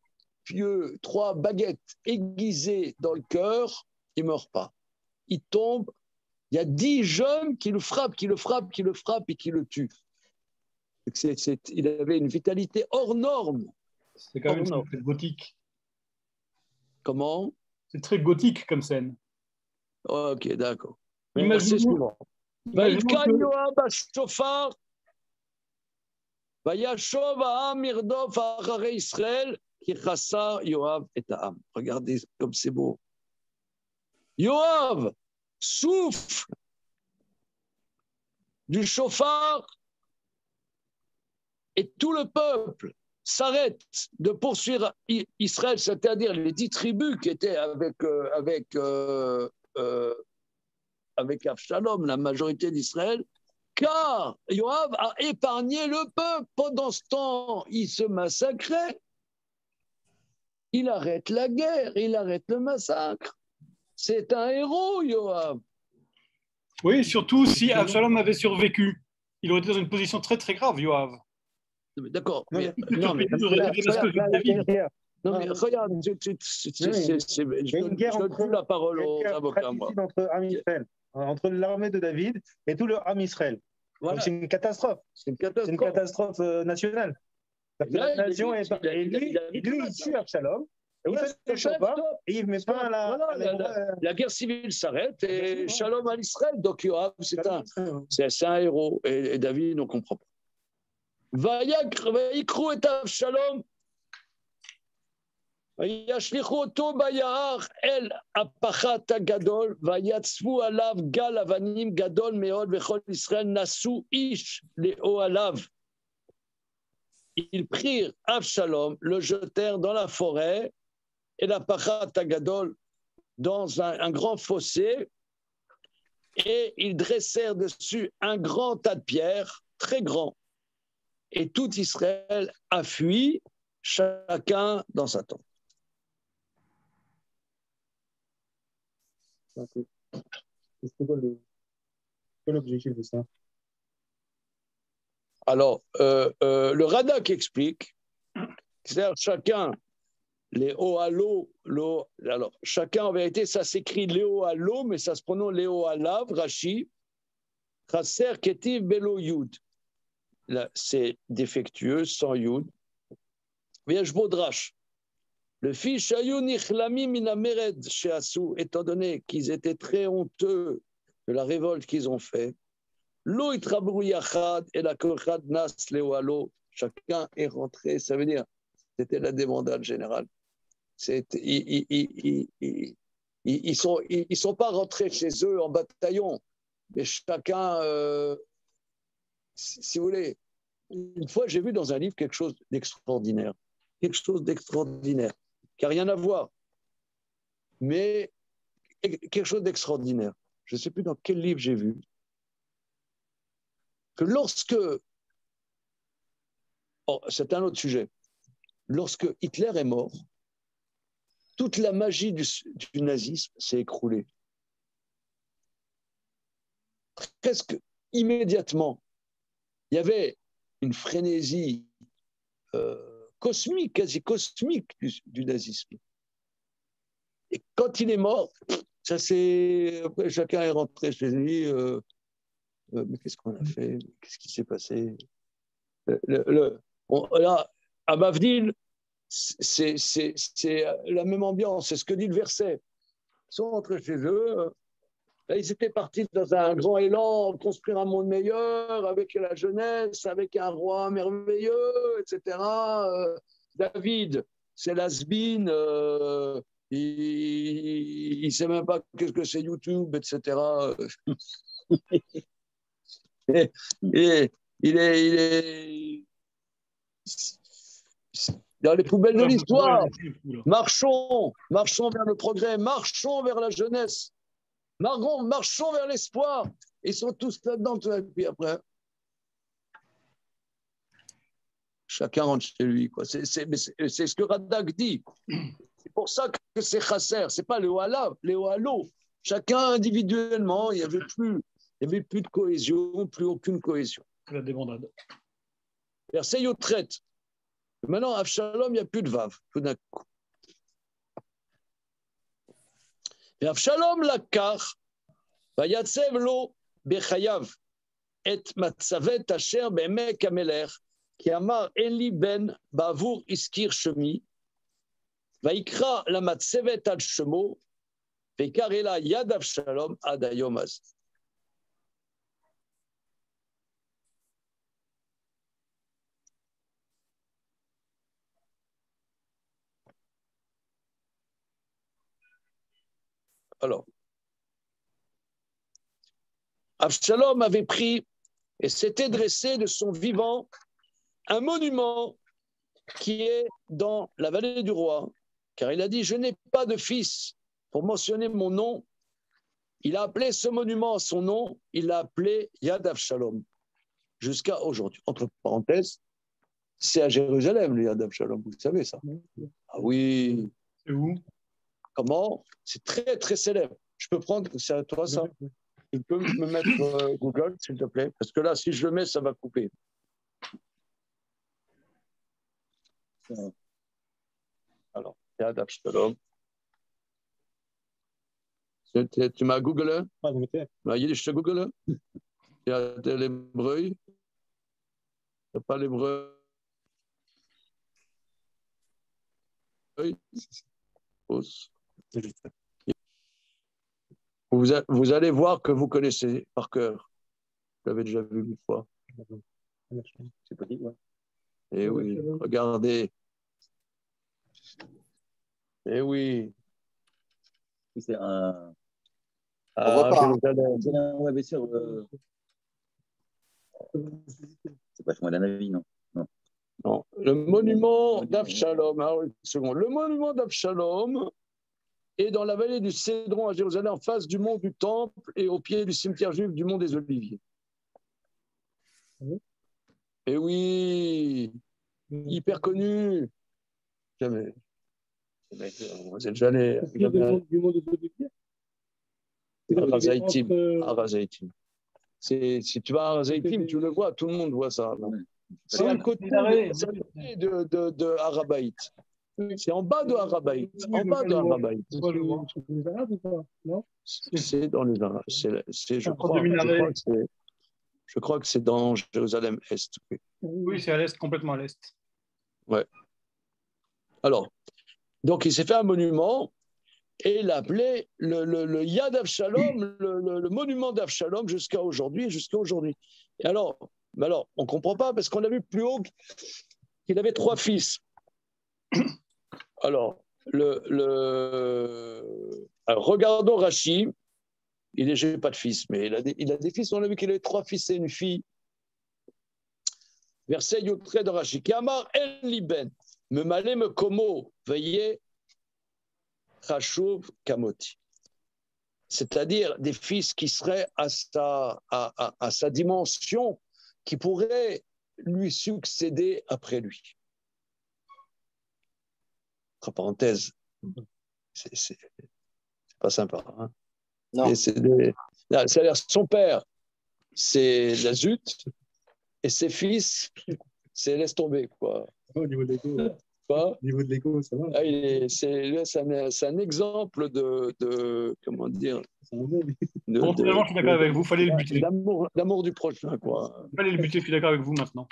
baguettes aiguisées dans le cœur, il ne meurt pas. Il tombe, il y a 10 jeunes qui le frappent et qui le tuent. Il avait une vitalité hors norme. C'est quand même très gothique. Comment? C'est très gothique comme scène. Ok, d'accord. Imaginez-vous regardez comme c'est beau. Yoav souffle du chauffard et tout le peuple s'arrête de poursuivre Israël, c'est-à-dire les 10 tribus qui étaient avec Avshalom, la majorité d'Israël, car Yoav a épargné le peuple. Pendant ce temps, il se massacrait. Il arrête la guerre, il arrête le massacre. C'est un héros, Yoav. Oui, surtout si Avshalom avait survécu. Il aurait été dans une position très très grave, Yoav. D'accord. Mais regarde, je donne la parole aux avocats. Entre l'armée de David et tout le Ham Israël. Voilà. C'est une catastrophe. C'est une catastrophe nationale. La nation est... Et lui, il tue Avshalom. Il fait le chauffard et il met pas la guerre civile s'arrête et Shalom à l'Israël. Donc Yoav, c'est un héros. Et David ne comprend pas. ויקחו את אבשלום וישליכו אותו ביער אל הפחת הגדול ויצבו עליו גל אבנים גדול מאוד וכל ישראל נסו איש לאוהליו. Ils prirent Avshalom, le jetèrent dans la forêt et la Pachat Hagadol dans un grand fossé et ils dressèrent dessus un grand tas de pierres très grand. Et tout Israël a fui, chacun dans sa tente. C'est quoi l'objectif de ça? Alors, le Radak explique, c'est-à-dire chacun, les Ohalo, alors chacun en vérité, ça s'écrit Léo-Halo, mais ça se prononce Léo-Halav, Rashi, Chaser Ketiv Belo Yud. Là, c'est défectueux, sans Yud. Viège Bodrash. Le fils Shayou Nichlami Minamered Sheasu, étant donné qu'ils étaient très honteux de la révolte qu'ils ont fait, Lo Itrabru Yachad et la Kochad Nas Leoalo, chacun est rentré, ça veut dire, c'était la débandade générale. Ils sont pas rentrés chez eux en bataillon, mais chacun. Si vous voulez, une fois j'ai vu dans un livre quelque chose d'extraordinaire, qui n'a rien à voir, mais quelque chose d'extraordinaire. Je ne sais plus dans quel livre j'ai vu que lorsque, c'est un autre sujet, lorsque Hitler est mort, toute la magie du nazisme s'est écroulée. Presque immédiatement. Il y avait une frénésie cosmique, quasi cosmique du nazisme. Et quand il est mort, ça c'est... Après, chacun est rentré chez lui. Mais qu'est-ce qu'on a fait? Qu'est-ce qui s'est passé? Là, à Mavdil, c'est la même ambiance. C'est ce que dit le verset. Ils sont rentrés chez eux. Là, ils étaient partis dans un grand élan, construire un monde meilleur, avec la jeunesse, avec un roi merveilleux, etc. David, c'est l'has-been, il ne sait même pas qu'est-ce que c'est YouTube, etc. il est dans les poubelles de l'histoire. Marchons vers le progrès, marchons vers la jeunesse. Marchons vers l'espoir. Ils sont tous là-dedans, et puis après. Chacun rentre chez lui. C'est ce que Radak dit. C'est pour ça que c'est chasser. Ce n'est pas le halo. Chacun individuellement, il n'y avait plus de cohésion, plus aucune cohésion. La débandade. Verset Yotret. Maintenant, Avshalom, il n'y a plus de vav, tout d'un coup. Et Avshalom lakar, vayatsev lo bechayav, et matzavet asher be'emek ameler, ki amar Eli ben bavur iskir shemi, vaikra la matzavet al shemo, vekarela yad Avshalom ad hayom hazeh. Alors, Avshalom avait pris et s'était dressé de son vivant un monument qui est dans la vallée du roi, car il a dit « Je n'ai pas de fils pour mentionner mon nom ». Il a appelé ce monument son nom, il l'a appelé Yad Avshalom, jusqu'à aujourd'hui. Entre parenthèses, c'est à Jérusalem, le Yad Avshalom, vous savez ça. Ah oui. C'est où? Comment? C'est très, très célèbre. Je peux prendre, c'est à toi ça? Tu peux me mettre Google, s'il te plaît? Parce que là, si je le mets, ça va couper. Alors, Yad Avshalom. Tu m'as googlé? Ah, vous mettez. Je te google. Il y a de l'hébreu. Il n'y a pas l'hébreu. Vous allez voir que vous connaissez par cœur. Vous l'avez déjà vu une fois. C'est pas dit, ouais. Eh oui, regardez. Eh oui. C'est un. On voit pas. Ouais, bien sûr. C'est pas chemin d'un avis, non. Non. Le monument d'Avshalom. Alors, une seconde. Le monument d'Avshalom est dans la vallée du Cédron à Jérusalem, en face du mont du Temple et au pied du cimetière juif du mont des Oliviers. Eh oui, hyper connu. Jamais. Vous êtes jamais. Du mont des Oliviers. Arazaïtim. Si tu vas à Arazaïtim, tu le vois, tout le monde voit ça. C'est à côté de Arabaït. C'est en bas de Arabaït. En bas de Arabaït. C'est dans les Arabes. Je crois que c'est dans Jérusalem-Est. Oui, c'est à l'Est, complètement à l'Est. Ouais. Alors, donc il s'est fait un monument et il l'appelait le Yad Avshalom, le monument d'Avshalom jusqu'à aujourd'hui. Et alors, on ne comprend pas parce qu'on a vu plus haut qu'il avait 3 fils. Alors, regardons Rashi. Il n'a pas de fils, mais il a des fils. On a vu qu'il avait 3 fils et une fille. Verset Yotré de Rashi. Kamar en liben, me malé me komo, veillez, chashuv kamoti. C'est-à-dire des fils qui seraient à sa dimension, qui pourraient lui succéder après lui. Entre parenthèses, c'est pas sympa. Hein? Non. C'est-à-dire son père, c'est la zut, et ses fils, c'est laisse tomber. Quoi. Au niveau de l'égo, Quoi? Au niveau de l'égo, ça va. C'est un exemple de comment dire. Bon, finalement, je suis d'accord avec vous, il fallait le buter. L'amour du prochain, quoi. Il fallait le buter, je suis d'accord avec vous maintenant.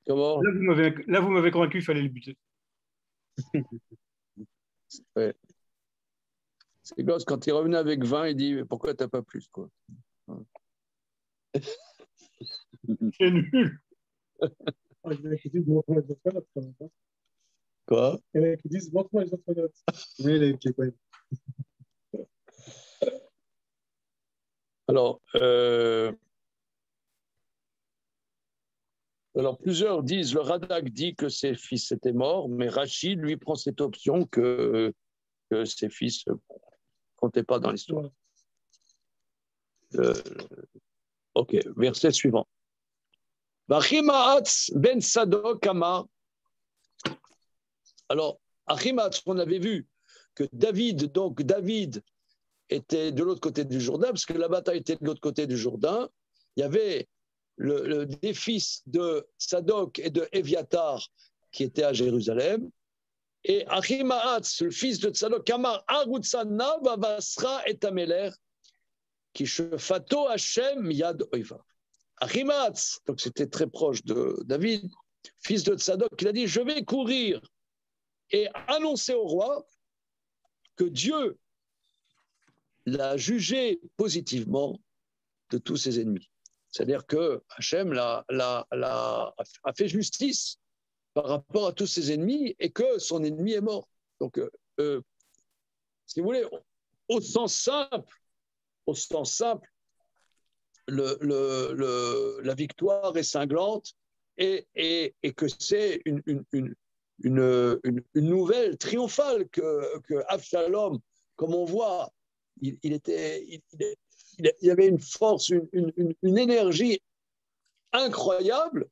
Comment? Là, vous m'avez convaincu, il fallait le buter. Ouais. C'est gosse, quand il revenait avec 20, il dit « Pourquoi t'as pas plus ?» quoi. C'est nul. Quoi? Il y en a qui disent « Montre-moi les autres notes. » Oui, il a une clé. Alors, plusieurs disent, le Radak dit que ses fils étaient morts, mais Rachid, lui, prend cette option que ses fils ne comptaient pas dans l'histoire. Ok, verset suivant. Achimaatz ben Sadok Amar. Alors, Achimaatz, on avait vu que David était de l'autre côté du Jourdain, parce que la bataille était de l'autre côté du Jourdain. Il y avait des fils de Sadok et de Éviatar qui étaient à Jérusalem. Et Achimaatz, le fils de Sadok, Amar Arutsana Vavasra et Ameler, qui shefato Hashem yad oiva. Achimaatz, donc c'était très proche de David, fils de Sadok, il a dit, je vais courir et annoncer au roi que Dieu l'a jugé positivement de tous ses ennemis. C'est-à-dire que Hachem a fait justice par rapport à tous ses ennemis et que son ennemi est mort. Donc, si vous voulez, au sens simple, la victoire est cinglante et que c'est une nouvelle triomphale que Absalom, comme on voit, il y avait une force, une énergie incroyable,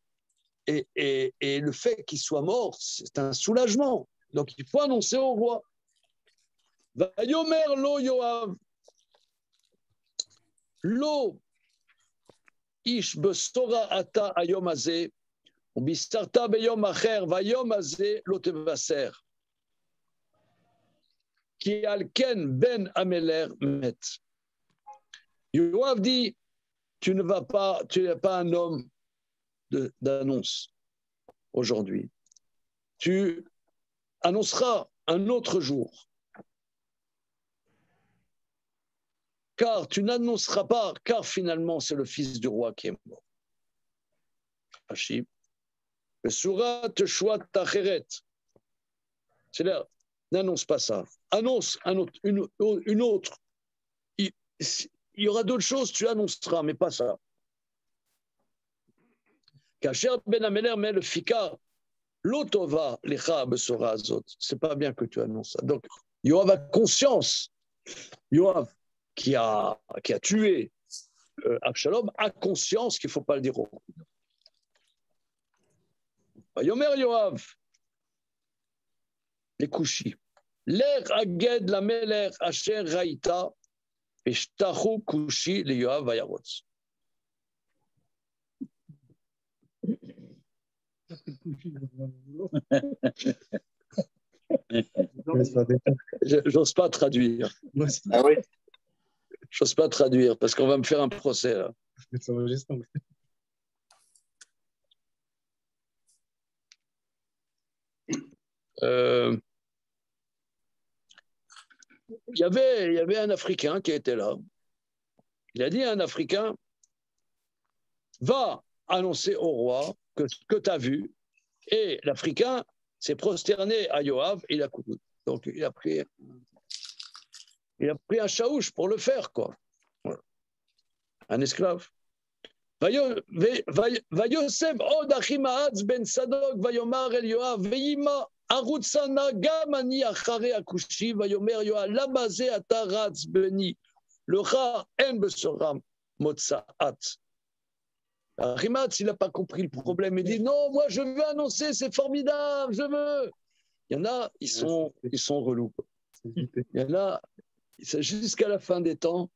et le fait qu'il soit mort, c'est un soulagement. Donc il faut annoncer au roi. Vayomer lo Yoav, lo ish besora ata ayom hazeh, ubistarta beyom acher, vayom hazeh lo tevaser. Qui alken ben Ameler met. Yoav dit, tu n'es pas un homme d'annonce aujourd'hui. Tu annonceras un autre jour. Car tu n'annonceras pas, car finalement c'est le fils du roi qui est mort. Hachib. Le surat shua tacheret. C'est-à-dire, n'annonce pas ça. Annonce une autre. Il y aura d'autres choses, tu annonceras, mais pas ça. Kacher ben Ameler met le fika, l'otova lecha besora azot. C'est pas bien que tu annonces ça. Donc, Yoav a conscience. Yoav, qui a tué Absalom, a conscience qu'il ne faut pas le dire au roi. Yomer Yoav, les Kushi. L'air aged la meler asher raïta, et shtachu Kushi le Yoav vayarotz. J'ose pas traduire. Ah oui. J'ose pas traduire parce qu'on va me faire un procès là. Il y avait un Africain qui était là. Il a dit à un Africain, va annoncer au roi que ce que tu as vu. Et l'Africain s'est prosterné à Yoav et il a couru. Donc il a pris un chaouche pour le faire, quoi. Voilà. Un esclave. Vayosef od Achimaatz ben Sadok vayomar el Yoav veyima arutsana gamani achare akushi vayomer Yoav lamaze ataratz beni lecha en besoram motsaat. Achimaatz, il n'a pas compris le problème. Il dit non, moi je veux annoncer, c'est formidable, je veux. Il y en a, ils sont relous. Il y en a, jusqu'à la fin des temps,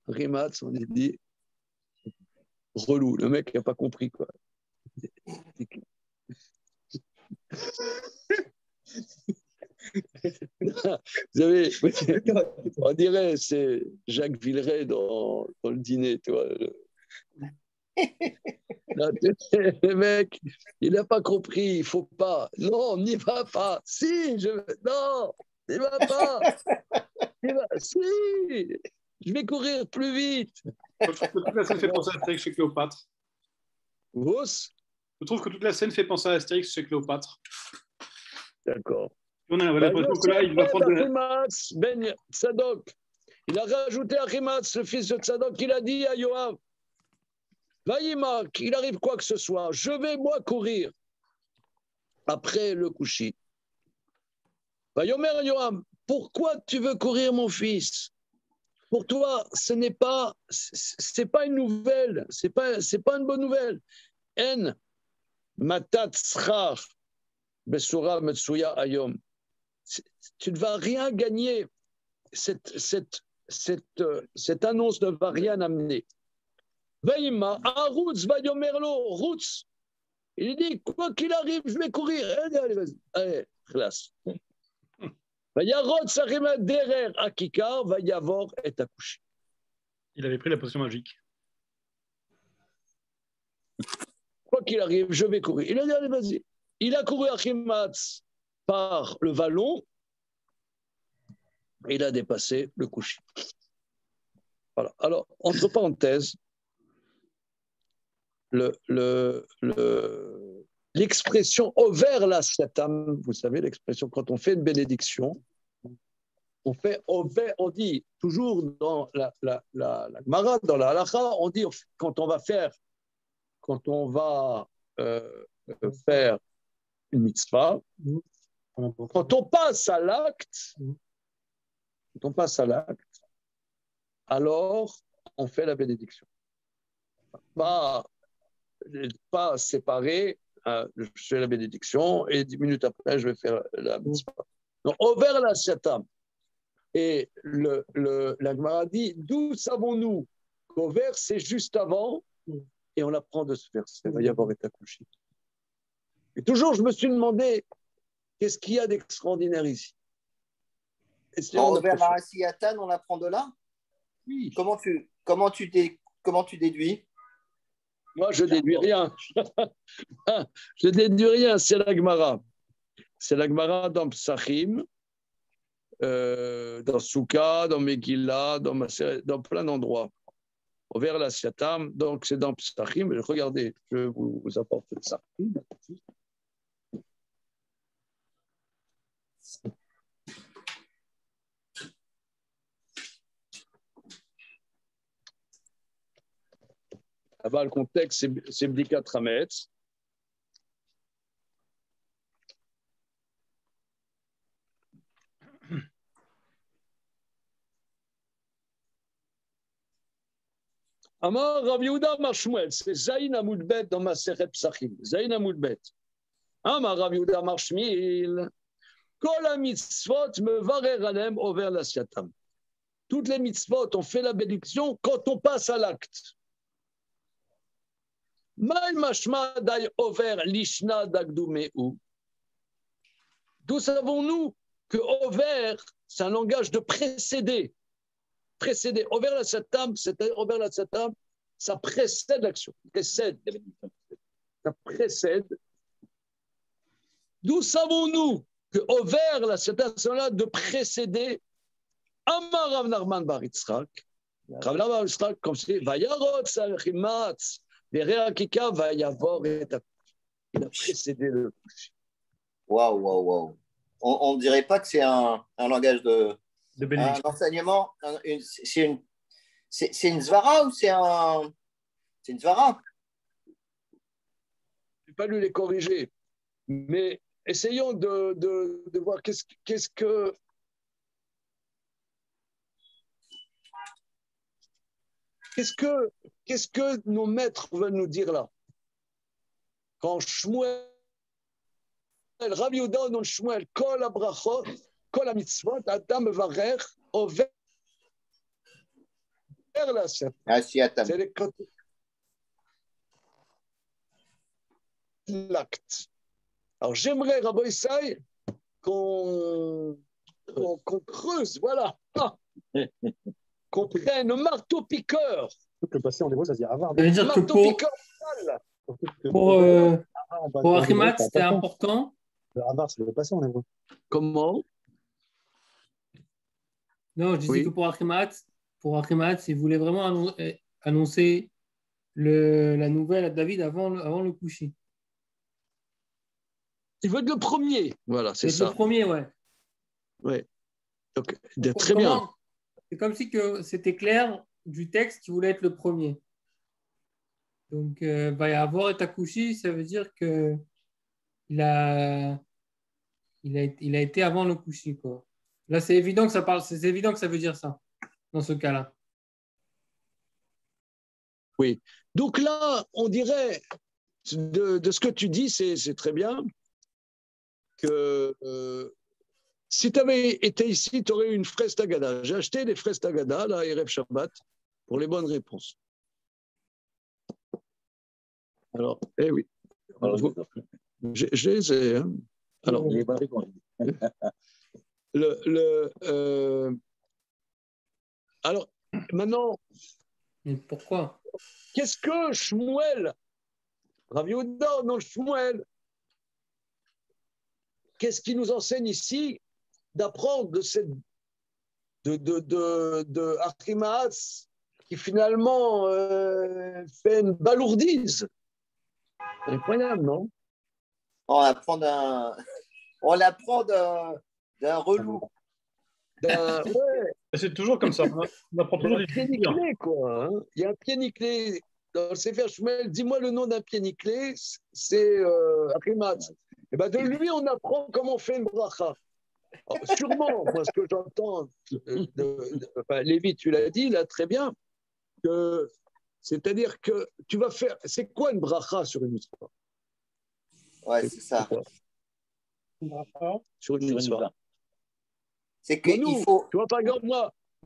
Achimaatz, on dit relou. Le mec n'a pas compris, quoi. Vous savez, on dirait c'est Jacques Villeray dans le dîner, tu vois. Le mec, il n'a pas compris, il ne faut pas. Non, n'y va pas. Si, non, n'y va pas. Si, je vais courir plus vite. Je trouve que toute la scène fait penser à Astérix chez Cléopâtre. Je trouve que toute la scène fait penser à Astérix chez Cléopâtre. D'accord. On a l'impression que là, il va prendre Ben Tzadok. Il a rajouté Achimaatz, le fils de Tzadok, il a dit à Yoav, Vaïma, qu'il arrive quoi que ce soit, je vais moi courir après le Kushi. Vayomer Yoav, pourquoi tu veux courir, mon fils? Pour toi, c'est pas une nouvelle, c'est pas une bonne nouvelle. En Matat Schar Besura Metsuya Ayom. Tu ne vas rien gagner. Cette annonce ne va rien amener. Vaïma, Arutz, Vayomerlo, Rutz. Il dit, quoi qu'il arrive, je vais courir. Allez, vas-y. Allez, classe. Vayarot, Sarima, Derer, Akikar, Vayavor, et accouché. Il avait pris la potion magique. Quoi qu'il arrive, je vais courir. Il a dit, allez, vas-y. Il a couru à Chimatz par le vallon. Il a dépassé le coucher. Voilà. Alors, entre parenthèses, l'expression over la satam, vous savez l'expression, quand on fait une bénédiction, on fait over, on dit toujours dans la Gemara, dans la halakha, on dit quand on va faire une mitzvah, quand on passe à l'acte, alors on fait la bénédiction. Pas séparé, je fais la bénédiction et 10 minutes après, je vais faire la mitzvah. Donc, over la satam. Et la Gemara dit, d'où savons-nous qu'over, c'est juste avant, et on apprend de ce verset, il va y avoir été accouché. Et toujours, je me suis demandé, qu'est-ce qu'il y a d'extraordinaire ici? Over la Siyatan, on apprend de là? Oui. Comment tu déduis? Moi, je ne déduis rien. Je ne déduis rien, c'est la Gemara. C'est la Gemara dans Psachim, dans Souka, dans Megillah, dans plein d'endroits. Over la Siatam, donc c'est dans Psachim. Regardez, je vous apporte ça. Là-bas, le contexte, c'est Bdikat Hametz. Amar Rav Yehuda Amar Shmuel, c'est Zayin Amoudbet dans Masechet Psachim. Zayin Amoudbet. Amar Rav Yehuda Amar Shmuel, Kol ha-mitzvot mevarer alem over la siatam. Toutes les mitzvot, on fait la bénédiction quand on passe à l'acte. Mal mashma day over lishna dagdumeu. D'où savons-nous que over, c'est un langage de précéder. Précéder. Over la satam, c'est-à-dire over la satam, ça précède l'action. Ça précède. D'où savons-nous que over la satam, c'est là de précéder. Amar Rav Nachman bar Yitzchak. Rav Nachman bar Yitzchak, comme c'est Vayarot Sachimatz. Il a précédé le coucher. Waouh. On ne dirait pas que c'est un langage de un enseignement. C'est une zvara ou c'est une zvara? Je n'ai pas lu les corriger, mais essayons de voir qu'est-ce que nos maîtres veulent nous dire là? Quand Shmuel, Rav Yehuda non Shmuel, Kol ha-brachot, Kol ha-mitzvot, Adam mevarer, over la siatam. C'est l'acte. Alors j'aimerais, Rabbi Issaï, qu'on creuse, voilà. Qu'on prenne le marteau-piqueur. Le passé en hébreu, ça se dit avar. Ça veut dire que pour Achimat, c'était important. Le avar, c'est le passé en hébreu. Comment? Non, je disais que pour Achimat, il voulait vraiment annoncer la nouvelle à David avant le coucher. Il veut être le premier. Voilà, c'est ça. Le premier, ouais. Ouais. Donc, très bien. C'est comme si que c'était clair du texte qui voulait être le premier. Donc, avoir été accouché, ça veut dire que il a été avant le coucher, quoi. Là, c'est évident que ça veut dire ça, dans ce cas-là. Oui. Donc là, on dirait, de ce que tu dis, c'est très bien que si tu avais été ici, tu aurais eu une fraise tagada. J'ai acheté des fraises tagada, là, Erev Shabbat, pour les bonnes réponses. Alors, eh oui. Alors, je les ai. Hein. Alors, les bonnes réponses. Alors, maintenant. Mais pourquoi? Qu'est-ce que Shmuel, Rav Yehuda, non Shmuel, qu'est-ce qu'il nous enseigne ici d'apprendre de cette de Achimaas qui finalement fait une balourdise? C'est incroyable, non? On apprend d'un relou. Ouais. C'est toujours comme ça. On apprend toujours des pieds nickelés, quoi. Hein. Il y a un pied nickelé. Dans le Sefer Shmuel, dis-moi le nom d'un pied nickelé, c'est Achimaas. Et ben de lui, on apprend comment on fait une bracha. Alors, sûrement, moi, ce que j'entends, Lévi, tu l'as dit là très bien, c'est-à-dire que tu vas faire. C'est quoi une bracha sur une mitzvah? Ouais, c'est ça. Une bracha sur une mitzvah. C'est qu'il faut. Tu vois, par exemple,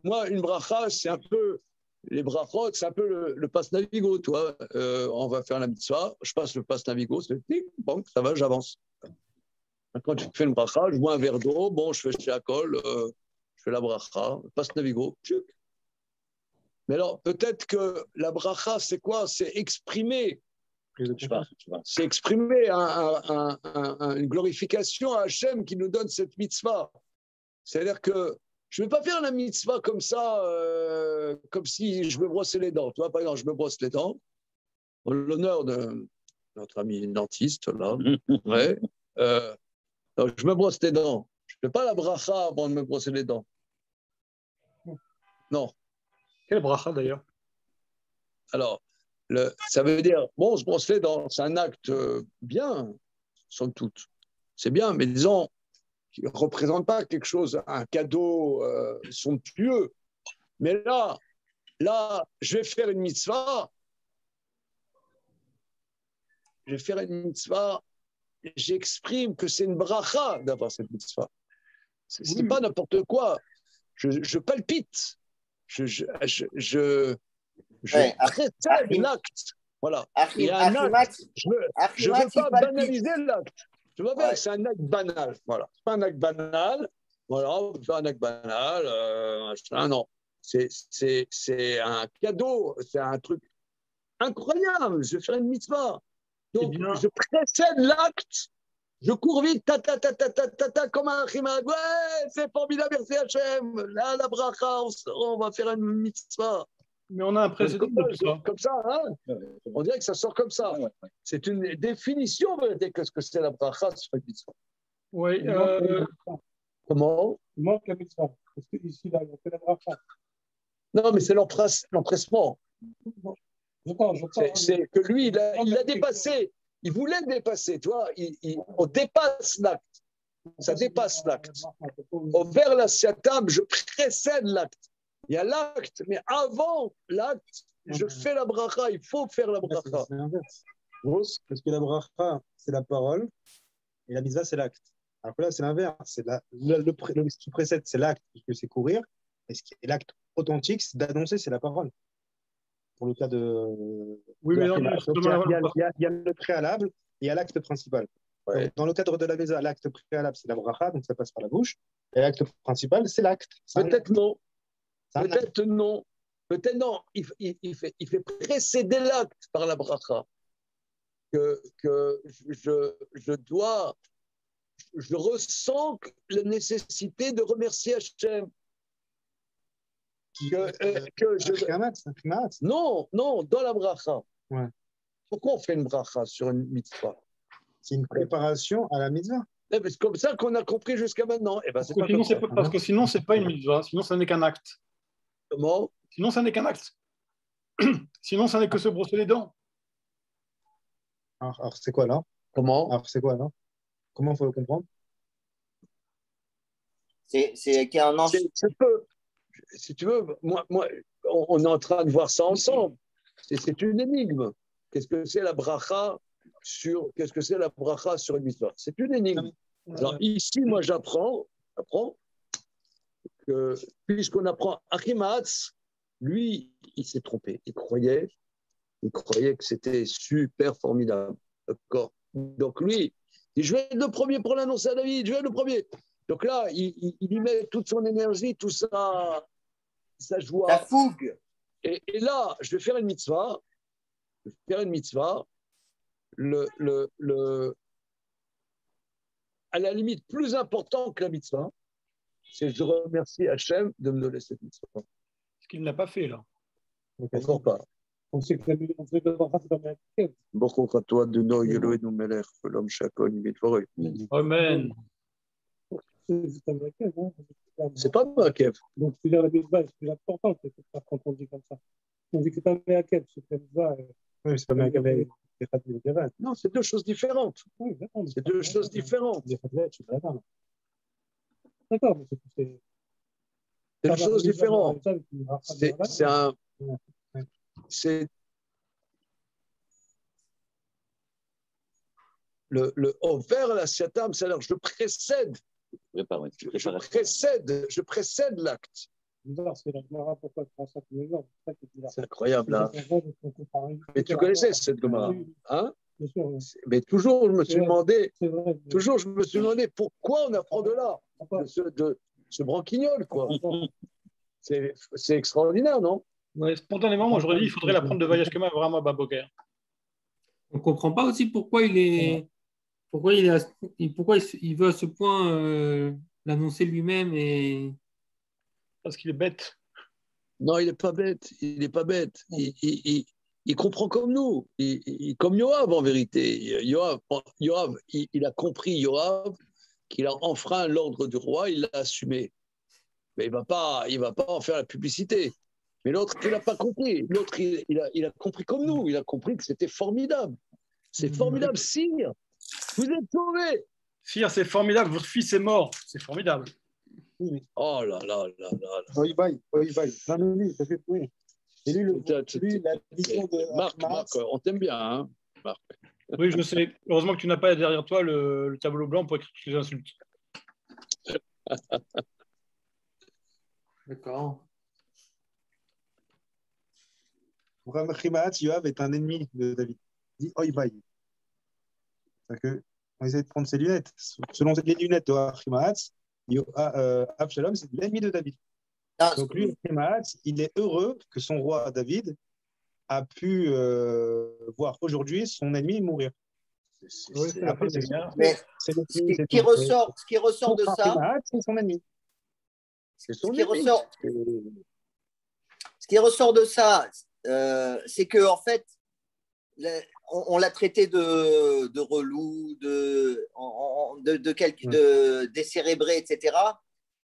moi, une bracha, c'est un peu. Les brachot, c'est un peu le passe Navigo, tu vois. On va faire la mitzvah, je passe le passe Navigo, c'est bon, ça va, j'avance. Quand tu fais une bracha, je bois un verre d'eau, bon, je fais chez Akol, je fais la bracha, passe Navigo, tchouk. Mais alors, peut-être que la bracha, c'est quoi? C'est exprimer. C'est exprimer une glorification à Hachem qui nous donne cette mitzvah. C'est-à-dire que je ne vais pas faire la mitzvah comme ça, comme si je me brossais les dents. Tu vois, par exemple, je me brosse les dents, en l'honneur de notre ami dentiste, là. Ouais. Donc, je me brosse les dents. Je ne fais pas la bracha avant de me brosser les dents. Non. Quelle bracha, d'ailleurs? Alors, ça veut dire, bon, on se brosse les dents. C'est un acte bien, somme toute. C'est bien, mais disons, qui ne représente pas quelque chose, un cadeau somptueux. Mais là, je vais faire une mitzvah. J'exprime que c'est une bracha d'avoir cette mitzvah. C'est pas n'importe quoi. Je palpite. Je précède l'acte. Voilà. Il y a un acte. Je ne veux pas banaliser l'acte. Je veux pas, c'est un acte banal. Voilà. C'est pas un acte banal. Voilà, on peut faire un acte banal. Non. C'est un cadeau. C'est un truc incroyable. Je vais faire une mitzvah. Donc, je précède l'acte. Je cours vite, comme un Achimaas. Ouais, c'est formidable, merci Hachem. Là, la bracha, on va faire une mitzvah. Mais on a un précédent de ça. Comme ça, hein? On dirait que ça sort comme ça. C'est une définition, de ce que c'est la bracha sur une mitzvah. Oui. Comment? Il manque la mitzvah. Parce qu'ici, là, on fait la bracha. Non, mais c'est l'empressement. C'est que lui, il a dépassé. Il voulait dépasser, tu vois. On dépasse l'acte. Ça dépasse l'acte. Vers la table, je précède l'acte. Il y a l'acte, mais avant l'acte, je fais la bracha. Il faut faire la bracha. C'est l'inverse. Parce que la bracha, c'est la parole, et la mitzvah, c'est l'acte. Alors que là, c'est l'inverse. Ce qui précède, c'est l'acte, puisque c'est courir. Et ce qui est l'acte authentique, c'est d'annoncer, c'est la parole. Pour le cas de. Oui, mais non, il y a le préalable et il y a l'acte principal. Ouais. Donc, dans le cadre de la mitzvah, l'acte préalable, c'est la bracha, donc ça passe par la bouche. Et l'acte principal, c'est l'acte. Peut-être non. Peut-être non. Peut-être non. Il fait précéder l'acte par la bracha. Que je ressens la nécessité de remercier Hachem. Non, dans la bracha. Ouais. Pourquoi on fait une bracha sur une mitzvah? C'est une préparation à la mitzvah. C'est comme ça qu'on a compris jusqu'à maintenant. Et ben, parce que sinon, ce n'est pas une mitzvah. Sinon, ça n'est qu'un acte. Comment? Sinon, ça n'est qu'un acte. Sinon, ça n'est que se brosser les dents. Alors c'est quoi là? Comment? Alors, c'est quoi là? Comment il faut le comprendre? C'est qu'il y a un enjeu. Si tu veux, moi, on est en train de voir ça ensemble. C'est une énigme. Qu'est-ce que c'est la bracha sur qu'est-ce que c'est la bracha sur une mitzvah. C'est une énigme. Alors ici, moi, j'apprends que puisqu'on apprend Achimaatz, lui, il s'est trompé. Il croyait que c'était super formidable. D'accord. Donc lui, il dit, je vais être le premier pour l'annoncer à David, je vais être le premier. Donc là, il y met toute son énergie, tout ça, sa joie. La fougue. Et là, je vais faire une mitzvah. À la limite plus important que la mitzvah, c'est je remercie Hachem de me donner cette mitzvah. Ce qu'il n'a pas fait là. Encore pas. On sait que la bracha, c'est pas mal. Baruch atah Adonai Eloheinu melech haolam she'akol bidvaro. Amen. C'est pas Meakev. Donc, c'est-à-dire la mitzvah, c'est plus important quand on dit comme ça. On dit que c'est pas Meakev, c'est la mitzvah. Oui, c'est pas Meakev. Non, c'est deux choses différentes. Oui, c'est deux choses différentes. D'accord, mais c'est deux choses différentes. C'est le over la siatam, c'est-à-dire je précède. Je précède l'acte. C'est incroyable, hein? Mais tu connaissais cette Gemara, hein? Mais toujours, je me suis demandé pourquoi on apprend de là, de ce branquignol, quoi. C'est extraordinaire, non? Ouais, spontanément, moi j'aurais dit qu'il faudrait l'apprendre de Vayesh Kema vraiment à Baboker. On ne comprend pas aussi pourquoi il veut à ce point l'annoncer lui-même et... Parce qu'il est bête. Non, il n'est pas bête. Il comprend comme nous. Comme Yoav, en vérité. Yoav, il a compris, Yoav, qu'il a enfreint l'ordre du roi, il l'a assumé. Mais il va pas en faire la publicité. Mais l'autre, il n'a pas compris. L'autre, il a compris comme nous. Il a compris que c'était formidable. C'est formidable, Sire. Vous êtes sauvés. Sire, c'est formidable. Votre fils est mort. C'est formidable. Oh là là là là. Oui. Non, oui. Et lui, la vision de Marc, on t'aime bien, hein, Marc. Oui, je sais. Heureusement que tu n'as pas derrière toi le tableau blanc pour écrire toutes les insultes. D'accord. Pourquoi Achimaatz, Yoav est un ennemi de David. Il dit Oïbaï. C'est-à-dire qu'on essaie de prendre ses lunettes. Selon les lunettes de Achimaatz, Absalom, c'est l'ennemi de David. Donc lui, Achimaatz, il est heureux que son roi David a pu voir aujourd'hui son ennemi mourir. Mais ce qui ressort de ça, c'est son ennemi. Ce qui ressort de ça, c'est que en fait, on l'a traité de relou, de décérébré, etc.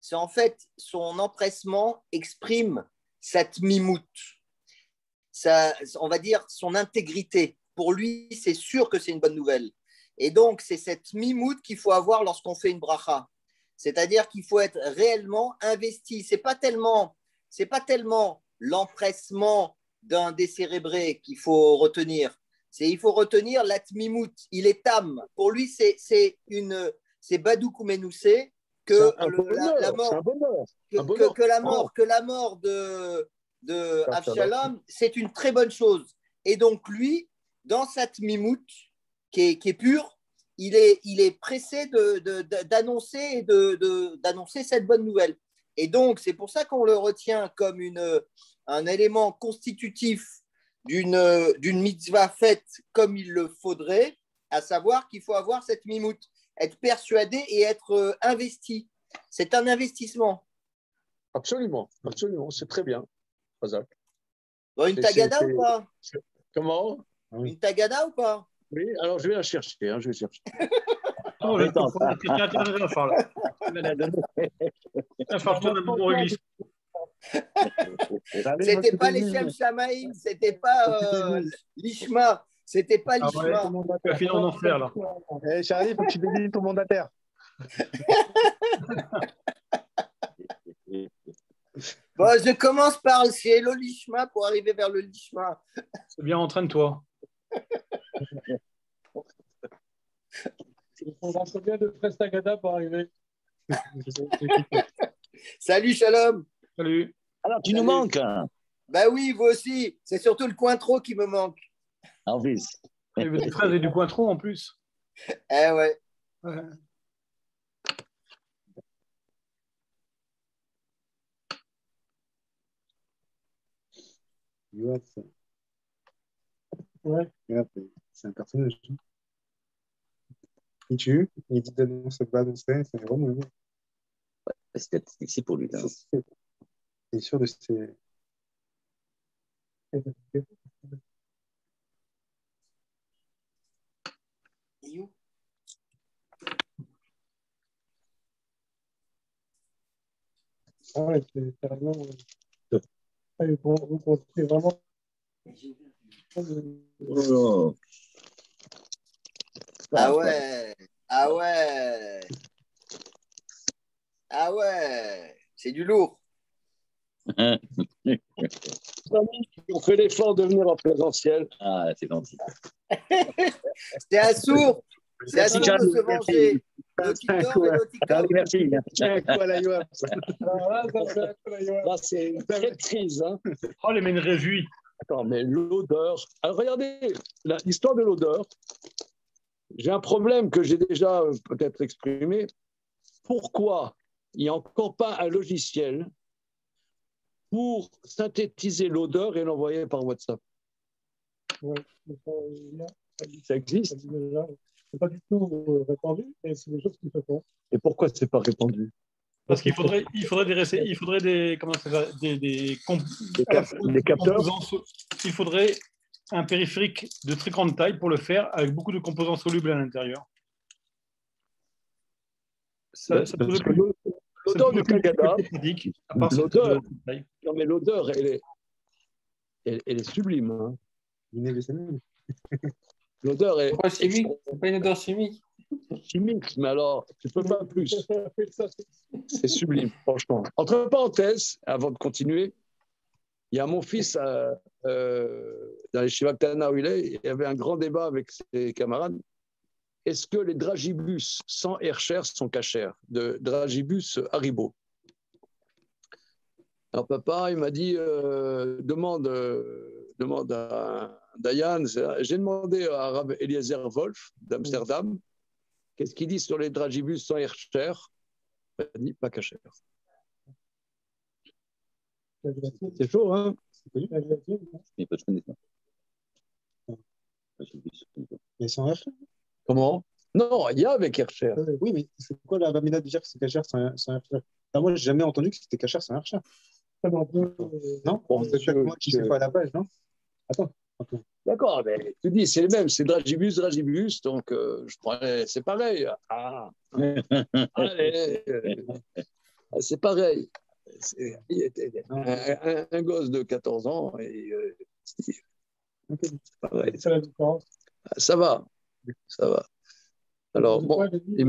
C'est en fait son empressement exprime sa tmimout, on va dire son intégrité. Pour lui, c'est sûr que c'est une bonne nouvelle. Et donc, c'est cette mimout qu'il faut avoir lorsqu'on fait une bracha. C'est-à-dire qu'il faut être réellement investi. C'est pas tellement l'empressement d'un décérébré qu'il faut retenir. Il faut retenir la tmimout. Il est tam. Pour lui, c'est Badou Koumenoussé que la mort de Absalom, c'est une très bonne chose. Et donc lui, dans sa tmimout qui est pure, il est pressé d'annoncer cette bonne nouvelle. Et donc, c'est pour ça qu'on le retient comme un élément constitutif d'une mitzvah faite comme il le faudrait, à savoir qu'il faut avoir cette mimout, être persuadé et être investi. C'est un investissement. Absolument, c'est très bien. Bon, une tagada ou pas? Comment? Une tagada ou pas? Oui, alors je vais la chercher. Non, je C'était pas les Shem Shamaïm, c'était pas l'Ishma, c'était pas l'Ishma. Tu vas finir en enfer là. Charlie, il faut que tu désignes ton mandataire. Bon, je commence par le l'Ishma pour arriver vers le l'Ishma. C'est bien, entraîne-toi. On a combien de Prestagada pour arriver? Salut, Shalom. Salut. Alors, tu nous manques. Hein. Bah oui, vous aussi. C'est surtout le Cointreau qui me manque. En plus. Il veut du fraise et du Cointreau en plus. Eh ouais. Ouais, c'est un personnage. Il tue, il dit de se balancer, c'est vraiment bien. C'est pour lui. Il est sûr de ses. Et où? Ouais, c'est vraiment. Vous construisez vraiment. Oh. Ah ouais. Ah ouais. Ah ouais. C'est du lourd. On fait l'effort de venir en présentiel. Ah, c'est gentil. C'est un sourd. C'est à sourd de se venger. L'auditeur et l'auditeur. Merci. Tiens, quoi, la Yoab. Là, c'est une traîtrise. Hein. Oh, les mènes réjouis. Attends, mais l'odeur. Alors, regardez, l'histoire de l'odeur. J'ai un problème que j'ai déjà peut-être exprimé. Pourquoi il n'y a encore pas un logiciel pour synthétiser l'odeur et l'envoyer par WhatsApp? Ouais, ça existe. C'est pas du tout répandu, mais c'est des choses qui se font. Et pourquoi c'est pas répandu? Parce qu'il faudrait des capteurs. Il faudrait un périphérique de très grande taille pour le faire, avec beaucoup de composants solubles à l'intérieur. L'odeur du Kagada, non mais l'odeur, elle est sublime. Hein. L'odeur est. Pas chimique, c'est pas une odeur chimique. Chimique, mais alors, tu peux pas plus. C'est sublime, franchement. Entre parenthèses, avant de continuer, il y a mon fils dans les Shivakhtana où il y avait un grand débat avec ses camarades. Est-ce que les dragibus sans Hercher sont cachers, de dragibus Haribo? Alors papa, il m'a dit, demande à Dayan. J'ai demandé à Rav Eliezer Wolf d'Amsterdam, qu'est-ce qu'il dit sur les dragibus sans Hercher? Il a dit pas cachers. C'est chaud, hein? Mais sans Hercher? Comment? Non, il y a avec Hercher. Oui, mais c'est quoi la bamina de dire que c'est cachère sans Hercher? Moi, j'ai jamais entendu que c'était cachère sans Hercher. Non? Bon, c'est chaque mois qui s'est pas à la page, non? Attends. D'accord, mais tu dis, c'est les mêmes, c'est dragibus, donc je prenais, c'est pareil. Ah. Allez, c'est pareil. Un gosse de 14 ans, et c'est pareil. C'est la différence. Ça va. Alors, bon, je lui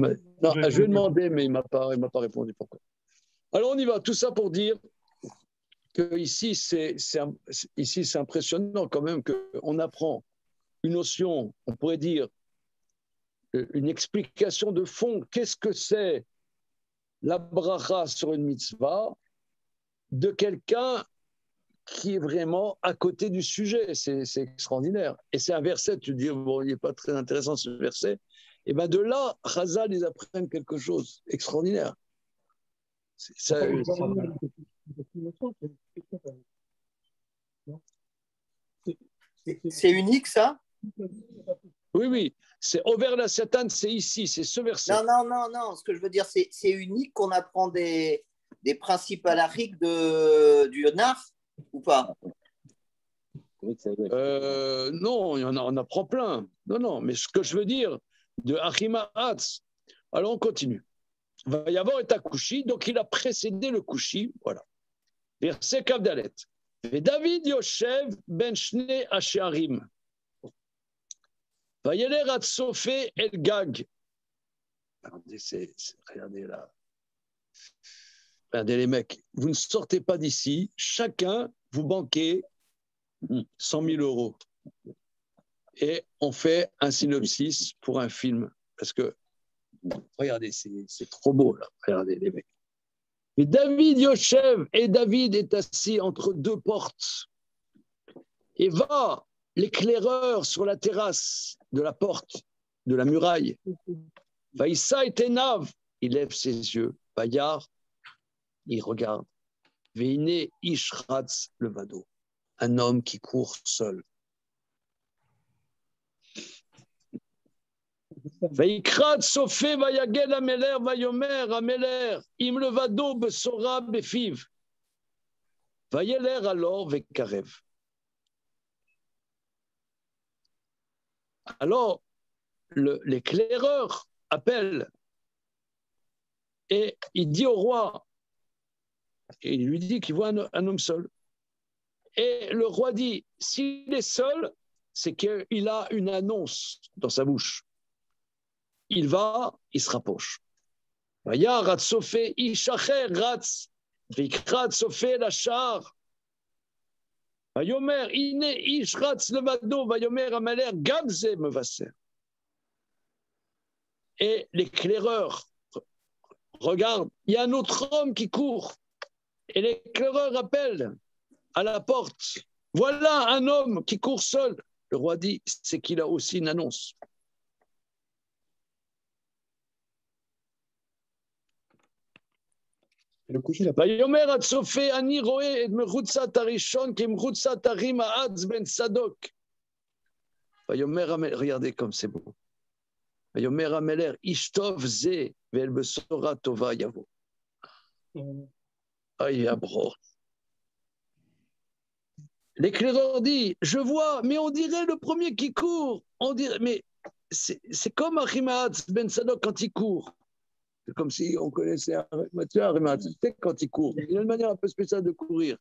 ai demandé, mais il ne m'a pas répondu pourquoi. Alors, on y va. Tout ça pour dire que ici, c'est impressionnant quand même qu'on apprend une notion, on pourrait dire, une explication de fond. Qu'est-ce que c'est la bracha sur une mitzvah de quelqu'un qui est vraiment à côté du sujet? C'est extraordinaire. Et c'est un verset, tu dis, bon, il n'est pas très intéressant ce verset. Et bien de là, Chazal, ils apprennent quelque chose d'extraordinaire. C'est unique, ça? Oui. C'est Over la Satan, c'est ici, c'est ce verset. Non. Ce que je veux dire, c'est unique qu'on apprend des principes halachiques du Nar ou pas? Non, on apprend plein. Non, mais ce que je veux dire, de Achima Hatz. Alors on continue. Il va y avoir un Kouchi, donc il a précédé le Kouchi. Voilà. Verset Kavdalet. Et David Yoshev ben Shne Ashearim. Vayeler Atzofé El Gag. Regardez là. Regardez les mecs. Vous ne sortez pas d'ici. Chacun, vous banquez 100 000 euros. Et on fait un synopsis pour un film. Parce que Regardez, c'est trop beau, là. Regardez, les mecs. Et David Yoshev, et David est assis entre deux portes. Et va l'éclaireur sur la terrasse de la porte, de la muraille. Vaïssa et Tenav, il lève ses yeux. Bayar, il regarde. Veine Ishratz le Vado, un homme qui court seul. Vaikrat Sofé Vayagel Ameler Vayomer Ameler Im le Vado Besora Befiv Vayeler alors Vekarev. Alors l'éclaireur appelle et il dit au roi, et il lui dit qu'il voit un homme seul. Et le roi dit, s'il est seul, c'est qu'il a une annonce dans sa bouche. Il va, il se rapproche. Vaya Ratsofé Ishacher Ratz Vikrat Sofé Lachar Vayomer Ine Ish Ratz Levado Vayomer Amaler Gamze Mevaser. Et l'éclaireur regarde, il y a un autre homme qui court. Et l'éclaireur appelle à la porte. Voilà un homme qui court seul. Le roi dit, c'est qu'il a aussi une annonce. Vayomer Atzofé Ani Roe et Mechutzat Arishon qui Mechutzat Arim Haatz ben Sadok. Vayomer Ameler, regardez comme c'est beau. Vayomer Ameler Ishtov Ze Ve'el Besora Tova Yavo. Aïe, abro. L'éclaireur dit, je vois, mais on dirait le premier qui court. On dirait, mais c'est comme Achimahatz Ben Sadok quand il court. C'est comme si on connaissait Mathieu Achimahatz, c'est quand il court. Il a une manière un peu spéciale de courir.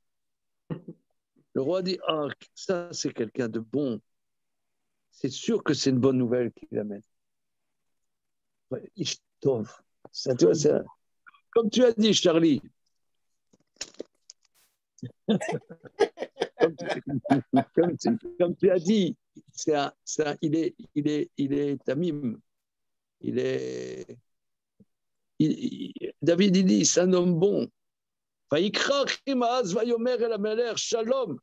Le roi dit, ah, ça c'est quelqu'un de bon. C'est sûr que c'est une bonne nouvelle qu'il amène. Ishtov. Ça, tu vois, c'est comme tu as dit, Charlie. Comme tu as dit, il est tamim. David, il dit, c'est un homme bon. Vaikra Chimaz Vayomer el Ameler Shalom.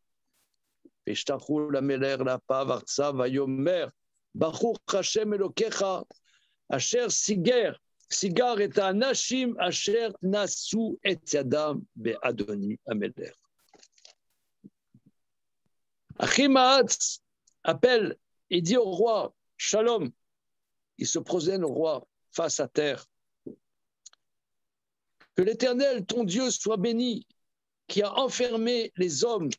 Veshtachu l'Ameler la Pavartsa Vayomer Baruch Hashem Elokecha Asher Sigar et Anashim Asher Nasu et Yadam Be'adoni Ameler. Achimahatz appelle et dit au roi, Shalom, il se prosterne au roi face à terre. Que l'Éternel, ton Dieu, soit béni, qui a enfermé les hommes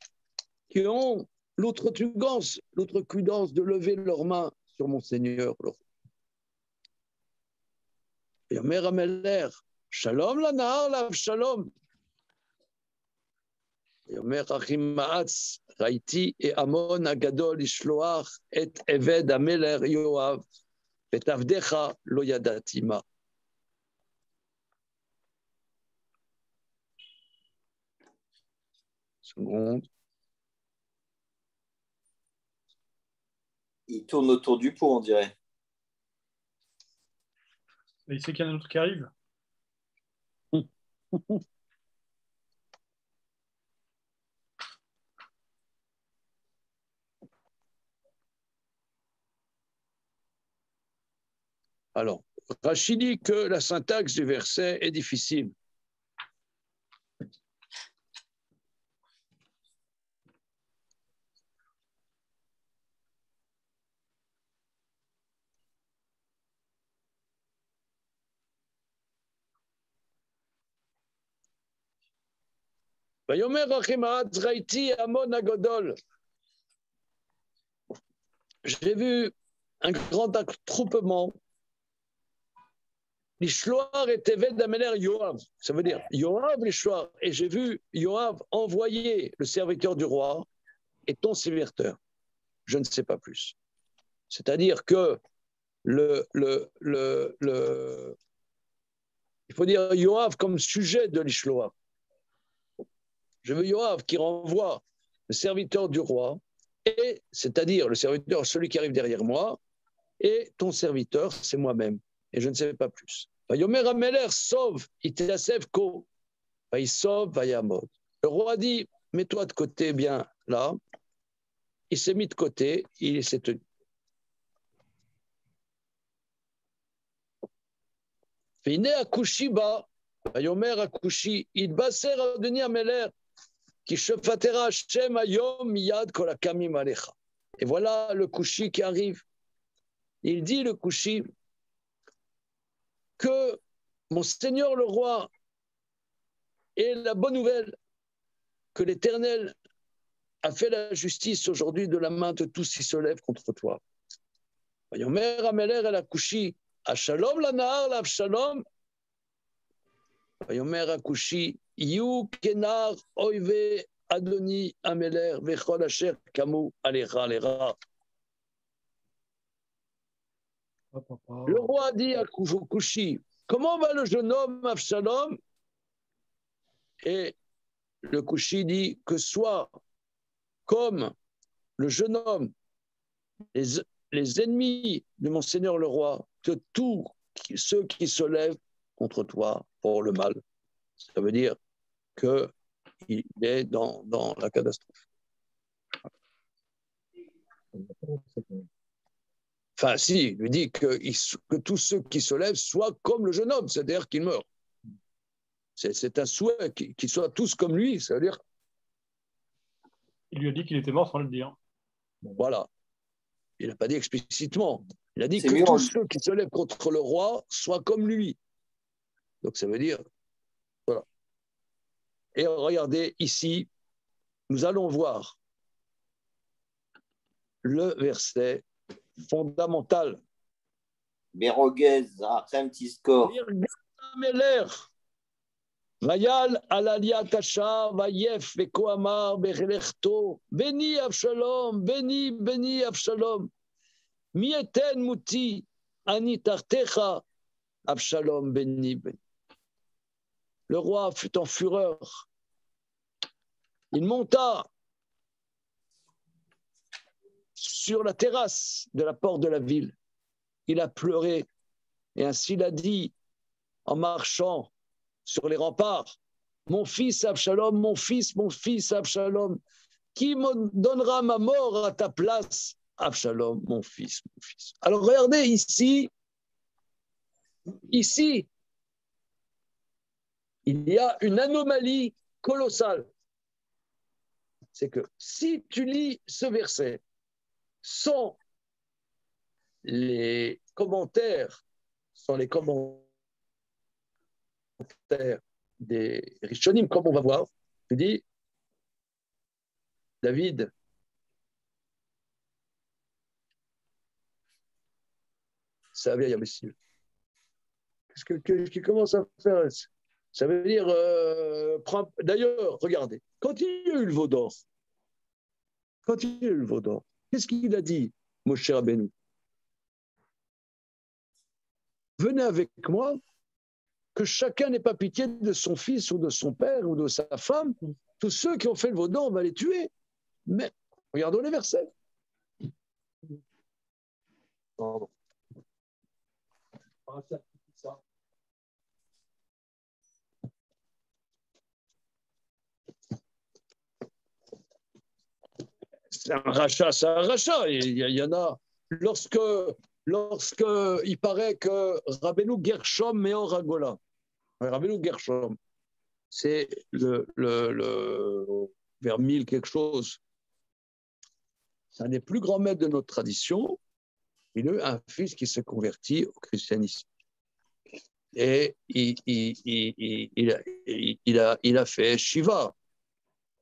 qui ont l'outrecuidance de lever leurs mains sur mon Seigneur. Et Omer Ameler, Shalom la Nahar la Shalom. Et Omer Achimahatz, Raïti et Amon Agadol Ishloach et Eved Ameler Yoav et Avdecha lo yadatima. Seconde. Il tourne autour du pot, on dirait. Mais il sait qu'il y en a un autre qui arrive. Alors, Rachid dit que la syntaxe du verset est difficile. Vayomer Achimahatz Raïti Amon Agadol. J'ai vu un grand attroupement. L'Ishloar et Eved Ameler Yoav. Ça veut dire Yoav l'Ishloar. Et j'ai vu Yoav envoyer le serviteur du roi et ton serviteur. Je ne sais pas plus. C'est-à-dire que il faut dire Yoav comme sujet de l'Ishloar. Je veux Yoav qui renvoie le serviteur du roi, c'est-à-dire le serviteur, celui qui arrive derrière moi, et ton serviteur, c'est moi-même. et je ne sais pas plus. Vayomer Ameler sauve, Itiasef Ko, il sauve, Vayamod. Le roi dit, mets-toi de côté bien là. Il s'est mis de côté, il s'est tenu. Vine Akushi ba, Vayomer Akushi, Idbaser Adoni Ameler, Ki shefatera Hashem Hayom Miyad Kol Hakamim Alecha. Et voilà le Kushi qui arrive. Il dit, le Kushi, que mon Seigneur le roi est la bonne nouvelle, que l'Éternel a fait la justice aujourd'hui de la main de tous qui se lèvent contre toi. Vayomer Ameler el Akushi, Ashalom lanahar l'Avshalom. Vayomer Akushi, Yu kenar oive Adoni Ameler vechol asher kamu alecha lera. Le roi dit à Kushi, comment va le jeune homme Avshalom? Et le Kushi dit que soit comme le jeune homme, les ennemis de mon Seigneur le roi, que tous ceux qui se lèvent contre toi pour le mal. Ça veut dire qu'il est dans la catastrophe. Enfin, si, il lui dit que tous ceux qui se lèvent soient comme le jeune homme, c'est-à-dire qu'ils meurent. C'est un souhait qu'ils soient tous comme lui, c'est-à-dire. Il lui a dit qu'il était mort sans le dire. Voilà. Il n'a pas dit explicitement. Il a dit que tous ceux qui se lèvent contre le roi soient comme lui. Donc ça veut dire. Voilà. Et regardez ici, nous allons voir le verset fondamental. Beroguez, Rachem Tiskor. Vayal alalia tasha, vayef vekoamar berelechto, béni Avshalom, béni Avshalom. Mieten muti, anitartecha, Avshalom, béni. Le roi fut en fureur. Il monta sur la terrasse de la porte de la ville. Il a pleuré et ainsi il a dit en marchant sur les remparts, mon fils Avshalom, mon fils Avshalom, qui me donnera ma mort à ta place, Avshalom, mon fils. Alors regardez ici, il y a une anomalie colossale. C'est que si tu lis ce verset sans les commentaires des Rishonim, comme on va voir, tu dis, David, c'est un vieil imbécile. Qu'est-ce qu'il commence à faire? Ça veut dire, d'ailleurs, regardez, quand il y a eu le veau d'or, qu'est-ce qu'il a dit, Moshe Rabbeinu? Venez avec moi, que chacun n'ait pas pitié de son fils ou de son père ou de sa femme. Tous ceux qui ont fait le veau d'or, on va les tuer. Mais regardons les versets. Pardon. C'est un rachat. Il y en a. Lorsque il paraît que Rabbeinu Gershom Meor Hagola, Rabbeinu Gershom, c'est vers 1000 quelque chose, c'est un des plus grands maîtres de notre tradition. Il a un fils qui s'est converti au christianisme. Et il a fait Shiva.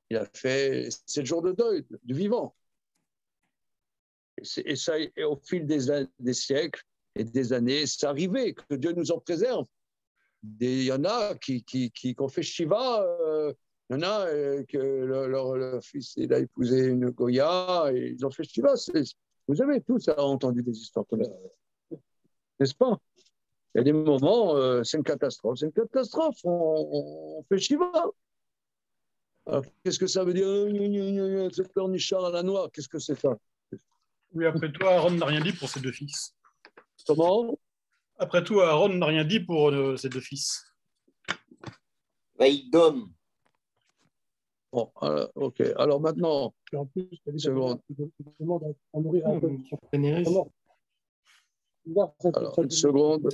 Il a fait 7 jours de deuil du vivant. Et ça, au fil des siècles et des années, c'est arrivé, que Dieu nous en préserve. Il y en a qui ont fait Shiva, il y en a que leur fils il a épousé une Goya, et ils ont fait Shiva. Vous avez tous entendu des histoires comme ça, n'est-ce pas? Il y a des moments, c'est une catastrophe. C'est une catastrophe, on fait Shiva. Alors, qu'est-ce que ça veut dire? Ce pleurnichard à la noix, qu'est-ce que c'est ça? Oui, après toi, Aaron n'a rien dit pour ses 2 fils. Comment? Après tout, Aaron n'a rien dit pour ses deux fils. Vaïdom. Bon, ok. Alors maintenant, en plus, une seconde. À mourir un peu. Alors, une seconde.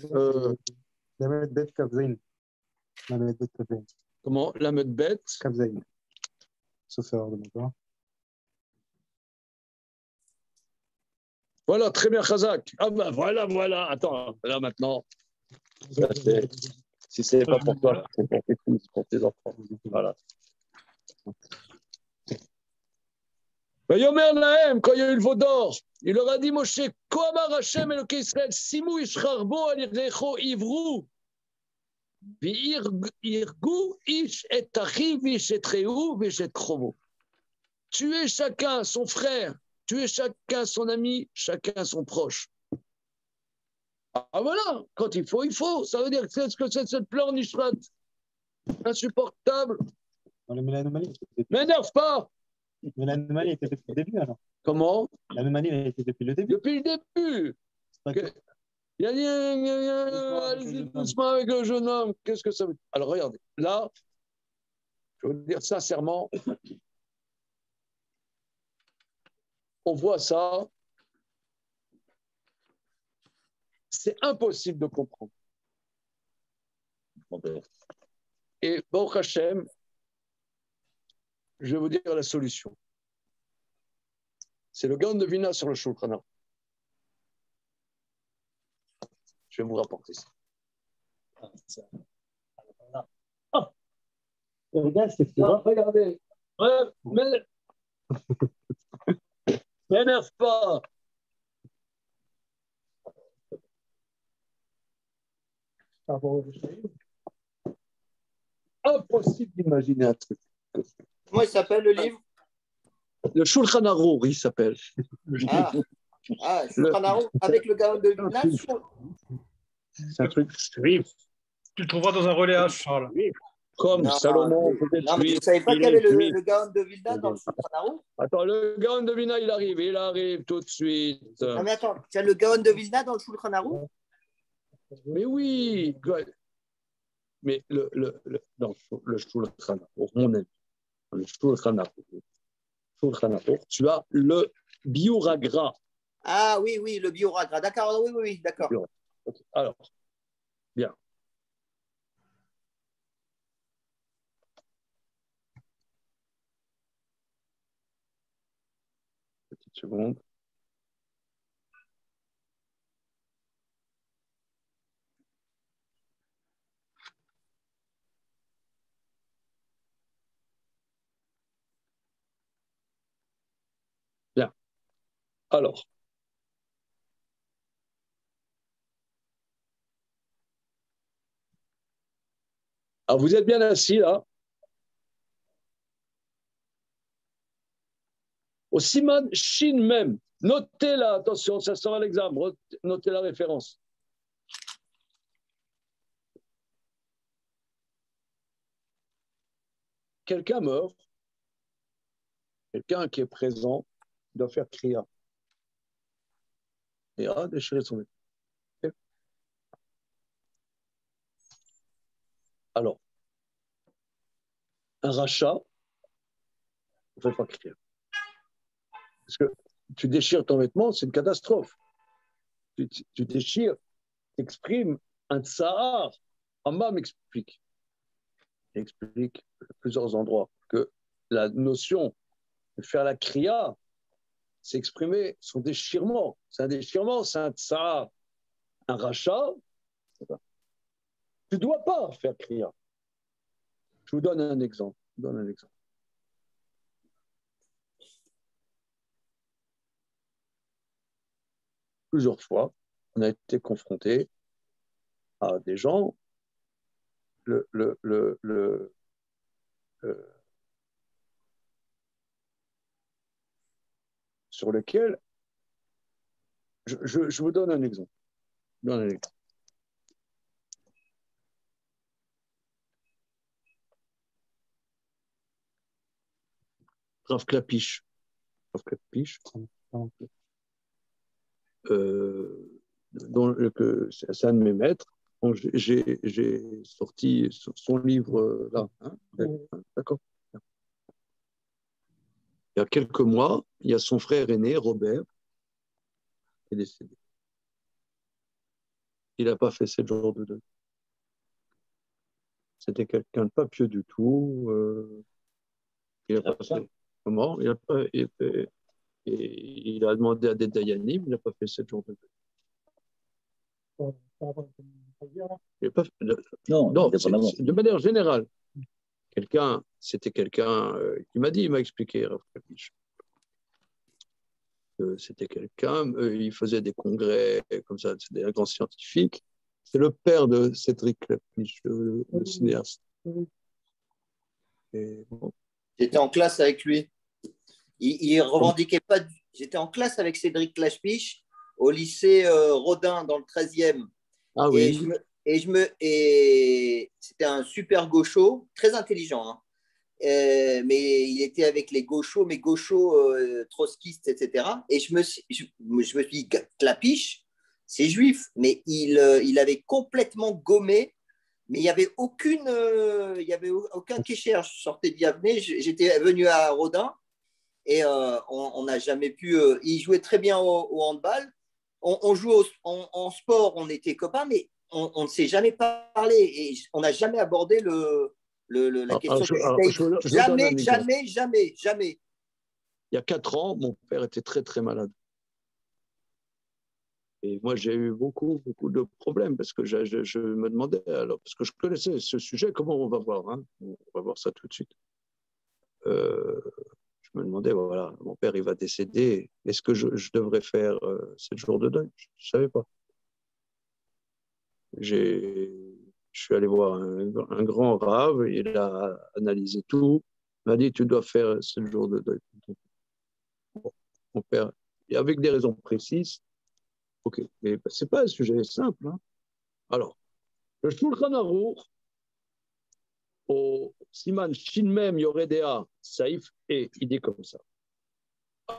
Comment? La meute bête. Sauf erreur de mon part. Voilà, très bien, Khazak. Ah ben voilà. Attends, là maintenant. Si ce n'est pas pour toi, c'est pour tes fils, pour tes enfants. Voilà. Yomer Nahem, quand il y a eu le veau d'or, il leur a dit, Moshe, Koamar Hashem Eloke Israël, Simu Ishrarbo Alirecho Ivru, Virgu Ish et Achiv Ish et Treu Vish et Krovo. Tuez chacun son frère, tuez chacun son ami, chacun son proche. Ah voilà, quand il faut, il faut. Ça veut dire que c'est ce que c'est cette plan Nishrat. Insupportable. M'énerve pas. Mais l'anomalie était depuis le début, alors. Comment? L'anomalie était depuis le début. Depuis le début. Il a dit, allez-y doucement avec le jeune homme. Qu'est-ce que ça veut dire? Alors regardez, là, je veux dire sincèrement, on voit ça, c'est impossible de comprendre. Et Baruch Hashem, je vais vous dire la solution. C'est le Gaon de Vina sur le Shulchan Aruch. Je vais vous rapporter ça. Oh. Regarde, c'est sûr. Regardez. Ouais, mais... M'énerve pas. Impossible d'imaginer un truc. Comment il s'appelle le livre? Le Shulchan Aruch, il s'appelle. Shulchan Aruch avec le Gaon de Vilna. C'est un truc juif. Tu le trouveras dans un relais H, Charles. Comme non, Salomon, peut-être. Non, mais tu ne savais pas qu'il y avait le Gaon de Vilna dans le Shulchan Aruch? Attends, le Gaon de Vilna, il arrive tout de suite. Non, mais attends, tu as le Gaon de Vilna dans le Shulchan Aruch? Mais oui. Mais dans le Shulchan Aruch, mon ami, le Shulchan Aruch, tu as le Biuragra. Ah oui, le Biuragra. D'accord, oui, d'accord. Okay. Alors, bien. Petite seconde. Bien. Alors. Alors, vous êtes bien assis là. Au Siman Shin même. Notez là, attention, ça sera l'examen. Notez la référence. Quelqu'un meurt, quelqu'un qui est présent doit faire kriya. Et déchirer son vêtement. Okay. Alors, un rachat, il ne faut pas kriya. Parce que tu déchires ton vêtement, c'est une catastrophe. Tu déchires, tu exprimes un tsahar. Rambam m'explique. Il explique à plusieurs endroits que la notion de faire la kriya, c'est exprimer son déchirement. C'est un déchirement, c'est un tsahar. Un rachat, tu ne dois pas faire kriya. Je vous donne un exemple. Plusieurs fois, on a été confronté à des gens, sur lesquels, je vous donne un exemple. Rav Klapisch. c'est un de mes maîtres. Donc, j'ai sorti son livre là. Hein, d'accord. Il y a quelques mois, il y a son frère aîné, Robert, qui est décédé. Il n'a pas fait 7 jours de deuil. C'était quelqu'un de pas pieux du tout. Il a pas fait. Comment? Il a demandé à des Dayanim, il n'a pas fait 7 jours de deuil. Non, de manière générale. C'était quelqu'un qui m'a dit, il m'a expliqué, c'était quelqu'un, il faisait des congrès comme ça, c'est des grands scientifiques. C'est le père de Cédric Klapisch, le cinéaste. Et bon. J'étais en classe avec lui. Il revendiquait pas. J'étais en classe avec Cédric Klapisch au lycée Rodin dans le 13e. Ah oui. Et c'était un super gaucho, très intelligent. Hein. Mais il était avec les gauchos, mais gauchos trotskistes, etc. Et je me suis dit, Klapisch, c'est juif, mais il avait complètement gommé, mais il n'y avait aucun kécher. Je sortais de Yavne, j'étais venu à Rodin, et on n'a jamais pu. Il jouait très bien au handball. On jouait en sport, on était copains, mais on ne s'est jamais parlé et on n'a jamais abordé la question. Jamais. Il y a 4 ans, mon père était très, très malade. Et moi, j'ai eu beaucoup de problèmes parce que je me demandais, alors, parce que je connaissais ce sujet, comment on va voir, hein? On va voir ça tout de suite. Je me demandais, voilà, mon père, il va décéder, est-ce que je devrais faire 7 jours de deuil? Je ne savais pas. Je suis allé voir un grand rave, il a analysé tout, il m'a dit, tu dois faire 7 jours de deuil. Bon, mon père, et avec des raisons précises, ok, mais ce n'est pas un sujet simple. Hein. Alors, le Shulchan Aruch, au Siman Shinmem Yoredea Saïf, et il dit comme ça.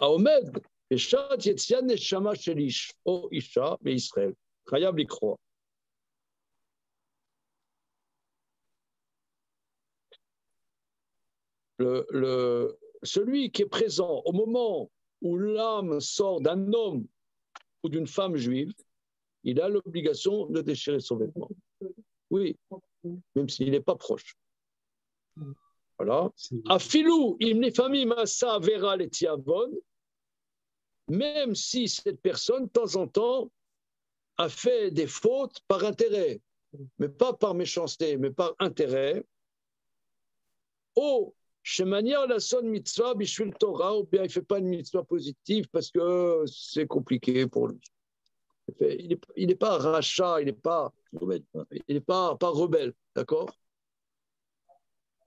Aomed, Peshat Yetzian Neshama Shelish, O Isha, mais Israël, Chayab Likroa. Celui qui est présent au moment où l'âme sort d'un homme ou d'une femme juive, il a l'obligation de déchirer son vêtement. Oui, même s'il n'est pas proche. Voilà. Afilou imnifami masa vera letiavon, même si cette personne, de temps en temps, a fait des fautes par intérêt, mais pas par méchanceté, mais par intérêt. Oh, chez manière la sonne mitzvah, bishvil Torah, ou bien il ne fait pas une mitzvah positive parce que c'est compliqué pour lui. Il n'est pas rachat, il n'est pas rebelle, d'accord?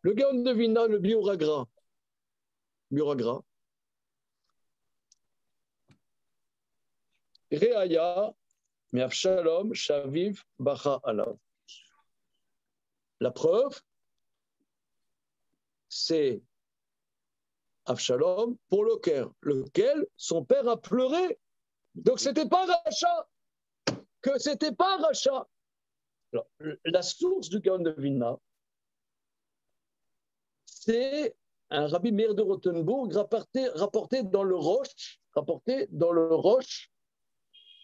Le Gaon de Vilna, le Biuragra, Reaya, mais Avshalom, Shaviv, Bacha Alav. La preuve, c'est Avshalom pour lequel son père a pleuré. Donc c'était pas rachat, Alors, la source du Gaon de Vilna, c'est un Rabbi Meir de Rothenburg rapporté dans le Roche,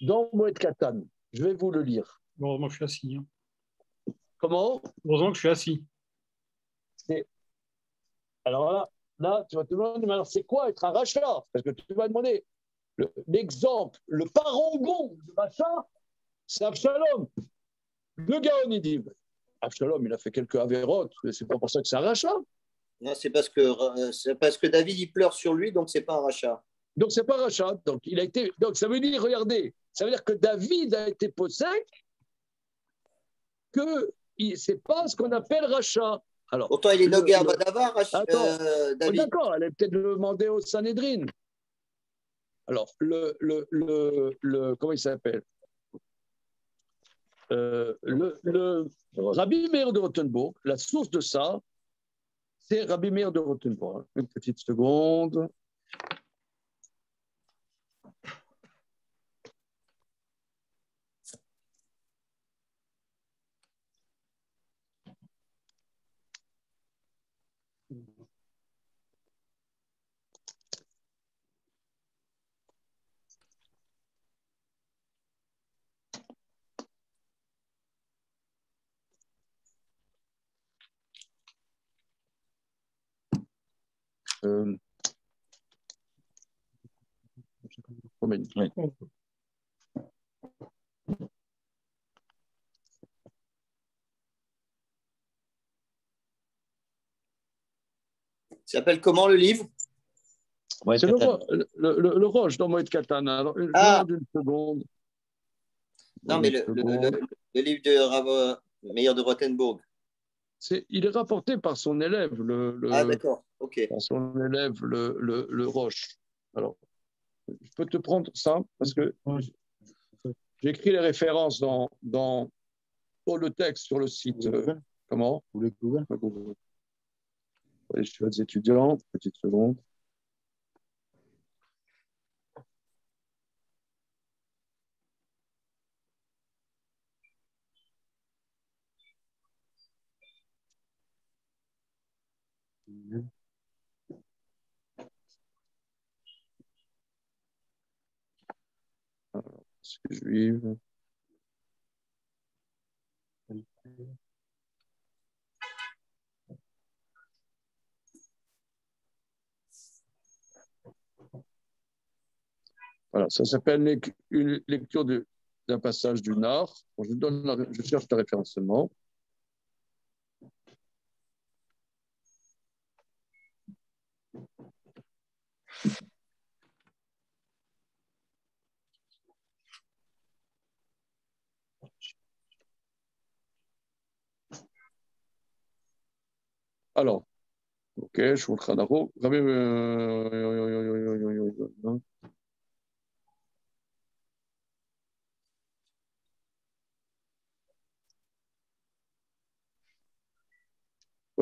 dans Moed Katan. Je vais vous le lire. Heureusement que je suis assis. Hein. Comment? Heureusement que je suis assis. Alors là, tu vas te demander, mais alors c'est quoi être un rachat? Parce que tu vas demander l'exemple, le parangon du rachat, c'est Absalom. Le Gaon, il dit, Absalom, il a fait quelques avérotes, mais c'est pas pour ça que c'est un rachat. Non, c'est parce que David, il pleure sur lui, donc c'est pas un rachat. Donc c'est pas un rachat. Donc ça veut dire, regardez, ça veut dire que David a été possède, que c'est pas ce qu'on appelle rachat. Alors, autant il est nogué à Badavar, David. D'accord, elle a peut-être demandé au Sanhedrin. Alors, comment il s'appelle? Le Rabbi Meir de Rothenburg, la source de ça, c'est Rabbi Meir de Rothenburg. Une petite seconde. Oui. Ça s'appelle comment le livre? C'est le Roche dans Moed Katan. Alors, je demande une seconde. Non, mais le livre de Rav Meir de Rothenburg. Il est rapporté par son élève, Ah, d'accord, ok. Par son élève, le Roche. Alors, je peux te prendre ça parce que j'ai écrit les références dans le texte sur le site. Comment? Vous voulez Google? Je suis aux étudiants, petite seconde. Alors, c'est juive. Voilà, ça s'appelle une lecture d'un passage du Nord. Bon, je cherche le référencement. Alors, ok, je vous le Khanaro.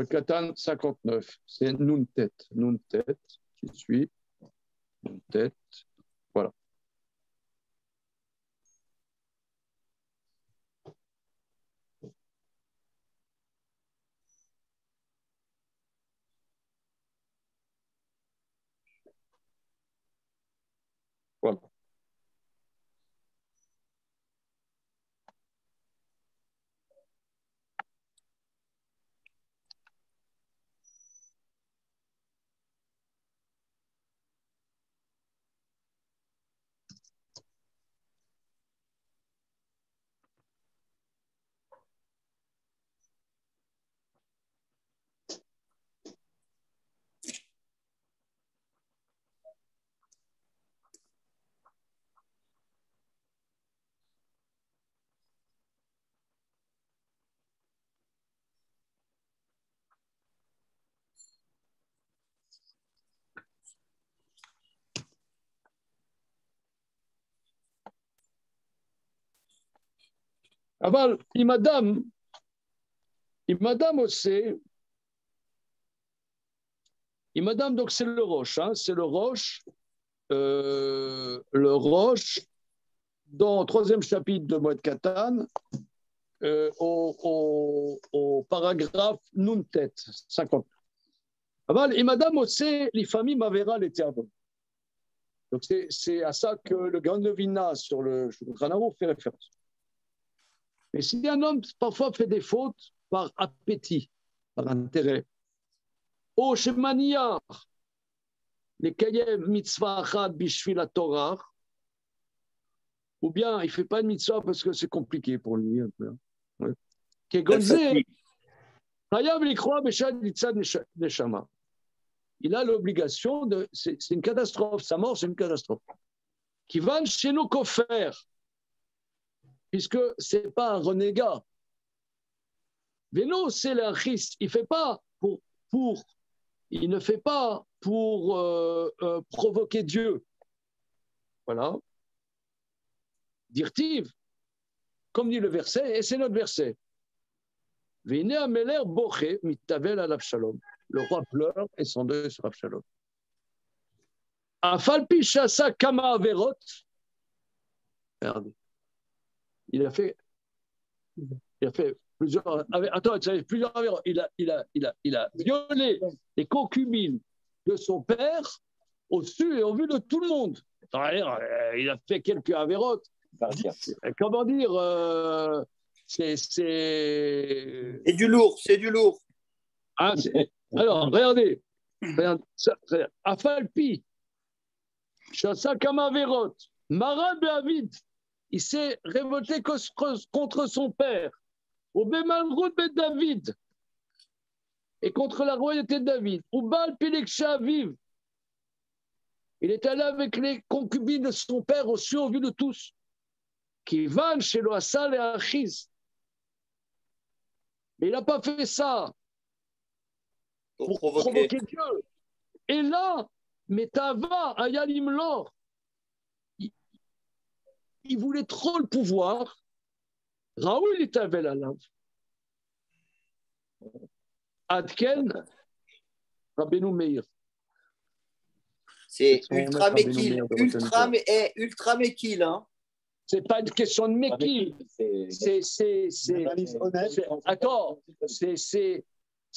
Katan 59, c'est Nuntet qui suit. Nuntet, voilà. Voilà. Aval, Imadam aussi. Imadam, donc c'est le Roche, hein, c'est le Roche. Le Roche, dans le 3e chapitre de Moed Katan, au paragraphe Nuntet 50. Aval, Imadam aussi, les familles m'avera les termes. Donc c'est à ça que le Grand Levina sur le Granaro fait référence. Mais si un homme parfois fait des fautes par appétit, par intérêt, oh, chez Maniar, les Kayev mitzvah achad bishvil Torah, ou bien il ne fait pas de mitzvah parce que c'est compliqué pour lui un peu. Il a l'obligation de. C'est une catastrophe, sa mort, c'est une catastrophe. Qui va chez nos coffres, puisque ce n'est pas un renégat. Vélo, c'est l'achis. Il ne fait pas pour provoquer Dieu. Voilà. Dirtiv, comme dit le verset, et c'est notre verset. Vine Ameler Boché, mitavel al Avshalom. Le roi pleure et s'en deuil sur Avshalom. Afalpi Shasa Kama Averot. Regardez. Il a fait plusieurs avérotes. Il a violé les concubines de son père au su et au vu de tout le monde. Il a fait quelques avérotes. Comment dire c'est du lourd, c'est du lourd. Ah, alors, regardez. Afalpi, Shasakam Averot, Marad David, il s'est révolté contre son père, au Bemalrout Bet David, et contre la royauté de David, au Baal Pileksha Aviv. Il est allé avec les concubines de son père au su au vu de tous, qui van chez Loassal et Achiz. Mais il n'a pas fait ça pour provoquer Dieu. Et là, Metava, Ayalim Lor, il voulait trop le pouvoir. Raoul est avait la lave. Adken, Rabbeinu Meir. C'est ultra méquille, ultra méquille, hein. C'est pas une question de méquille. Attends, ça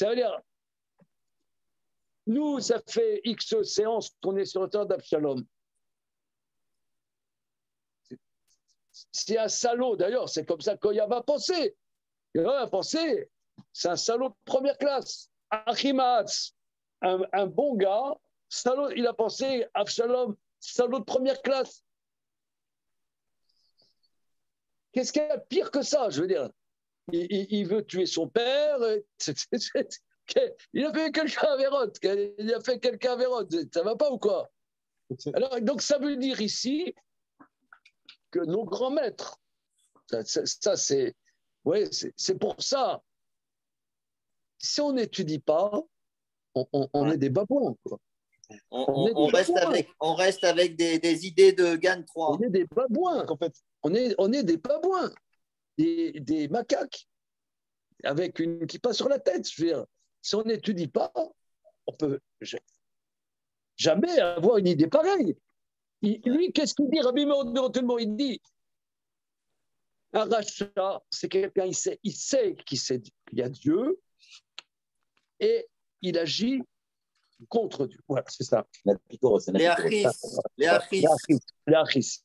veut dire. Nous, ça fait X séances qu'on est sur le terrain d'Absalom. C'est un salaud, d'ailleurs, c'est comme ça qu'il va penser. Il va penser, c'est un salaud de première classe. Achimaatz, un bon gars, salaud, il a pensé, Absalom, salaud de première classe. Qu'est-ce qu'il y a de pire que ça, je veux dire? Il veut tuer son père. Il a fait quelqu'un à Vérode. Il a fait quelqu'un à Vérode. Ça va pas ou quoi? Alors, donc, ça veut dire ici que nos grands maîtres, ça c'est, ouais, c'est pour ça. Si on n'étudie pas, on est des babouins, quoi. On reste avec des idées de Gan 3. On est des babouins, en fait. On est des babouins, des macaques, avec une kippa sur la tête. Je veux dire, si on n'étudie pas, on peut jamais avoir une idée pareille. Lui, qu'est-ce qu'il dit, Rabbi Meir devant tout le monde? Il dit, un rachat, c'est quelqu'un, il sait qu'il y a Dieu, et il agit contre Dieu. Voilà, c'est ça. Les achis.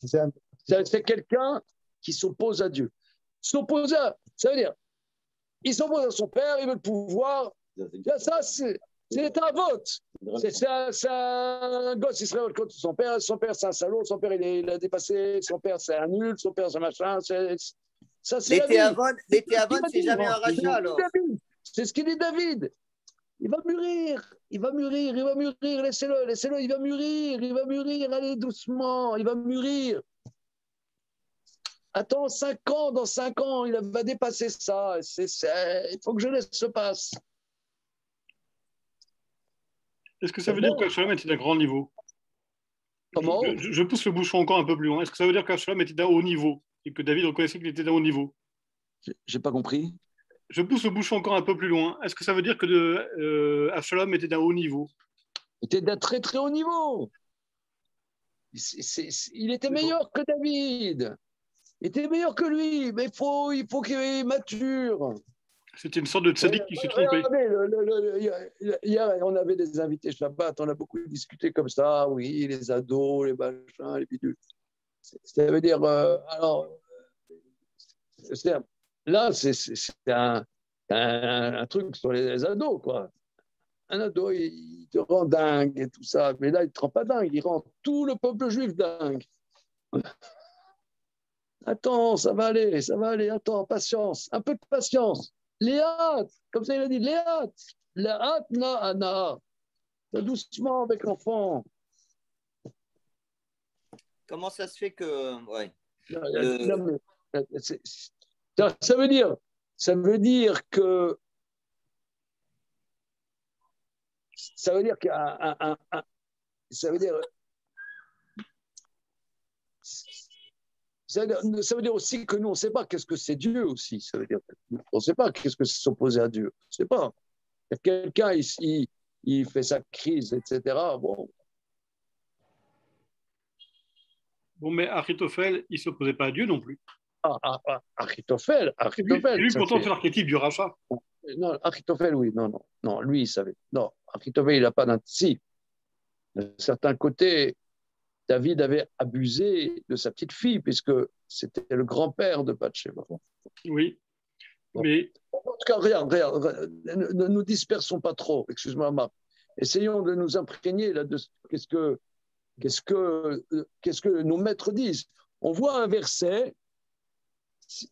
C'est quelqu'un qui s'oppose à Dieu. Ça veut dire, il s'oppose à son père, il veut le pouvoir. Ça, c'est un vote. C'est un gosse Israël contre son père. Son père, c'est un salaud. Son père, il a dépassé. Son père, c'est un nul. Son père, c'est un machin. Ça, c'est l'été avant, c'est jamais un rachat, alors. C'est ce qu'il dit David. Il va mûrir. Laissez-le, il va mûrir. Allez, doucement, il va mûrir. Attends, 5 ans, dans 5 ans, il va dépasser ça. Il faut que je laisse se passe. Est-ce que ça veut dire qu'Absalom était d'un grand niveau? Comment? Je pousse le bouchon encore un peu plus loin. Est-ce que ça veut dire qu'Absalom était d'un haut niveau et que David reconnaissait qu'il était d'un haut niveau? J'ai pas compris. Je pousse le bouchon encore un peu plus loin. Est-ce que ça veut dire que Absalom était d'un haut niveau? Il était d'un très très haut niveau. Il était meilleur que David. Il était meilleur que lui, mais il faut qu'il mature. C'était une sorte de tzaddik qui s'est trompé. Hier, on avait des invités Shabbat, on a beaucoup discuté comme ça, oui, les ados, les machins, les bidules. Ça veut dire, là, c'est un truc sur les ados, quoi. Un ado, il te rend dingue et tout ça, mais là, il ne te rend pas dingue, il rend tout le peuple juif dingue. Attends, ça va aller, attends, patience, un peu de patience. Léat, comme ça il a dit, Léat, Léat na ana. Doucement avec l'enfant. Comment ça se fait que. Ouais. Ça veut dire que. Ça veut dire ça veut dire. Ça veut dire aussi que nous, on ne sait pas qu'est-ce que c'est Dieu aussi. Ça veut dire on ne sait pas qu'est-ce que c'est s'opposer à Dieu. On ne sait pas. Quelqu'un, il fait sa crise, etc. Bon, mais Achitophel, il ne s'opposait pas à Dieu non plus. Achitophel. Lui, pourtant, c'est l'archétype du rachat. Non, Achitophel, oui, non, lui, il savait. Non, Achitophel, il n'a pas d'un. Si, d'un certain côté, David avait abusé de sa petite fille, puisque c'était le grand-père de Bathsheba. Oui, bon. Mais. En tout cas, regarde, ne nous dispersons pas trop, excuse-moi, Marc. Essayons de nous imprégner là, de qu'est-ce que nos maîtres disent. On voit un verset,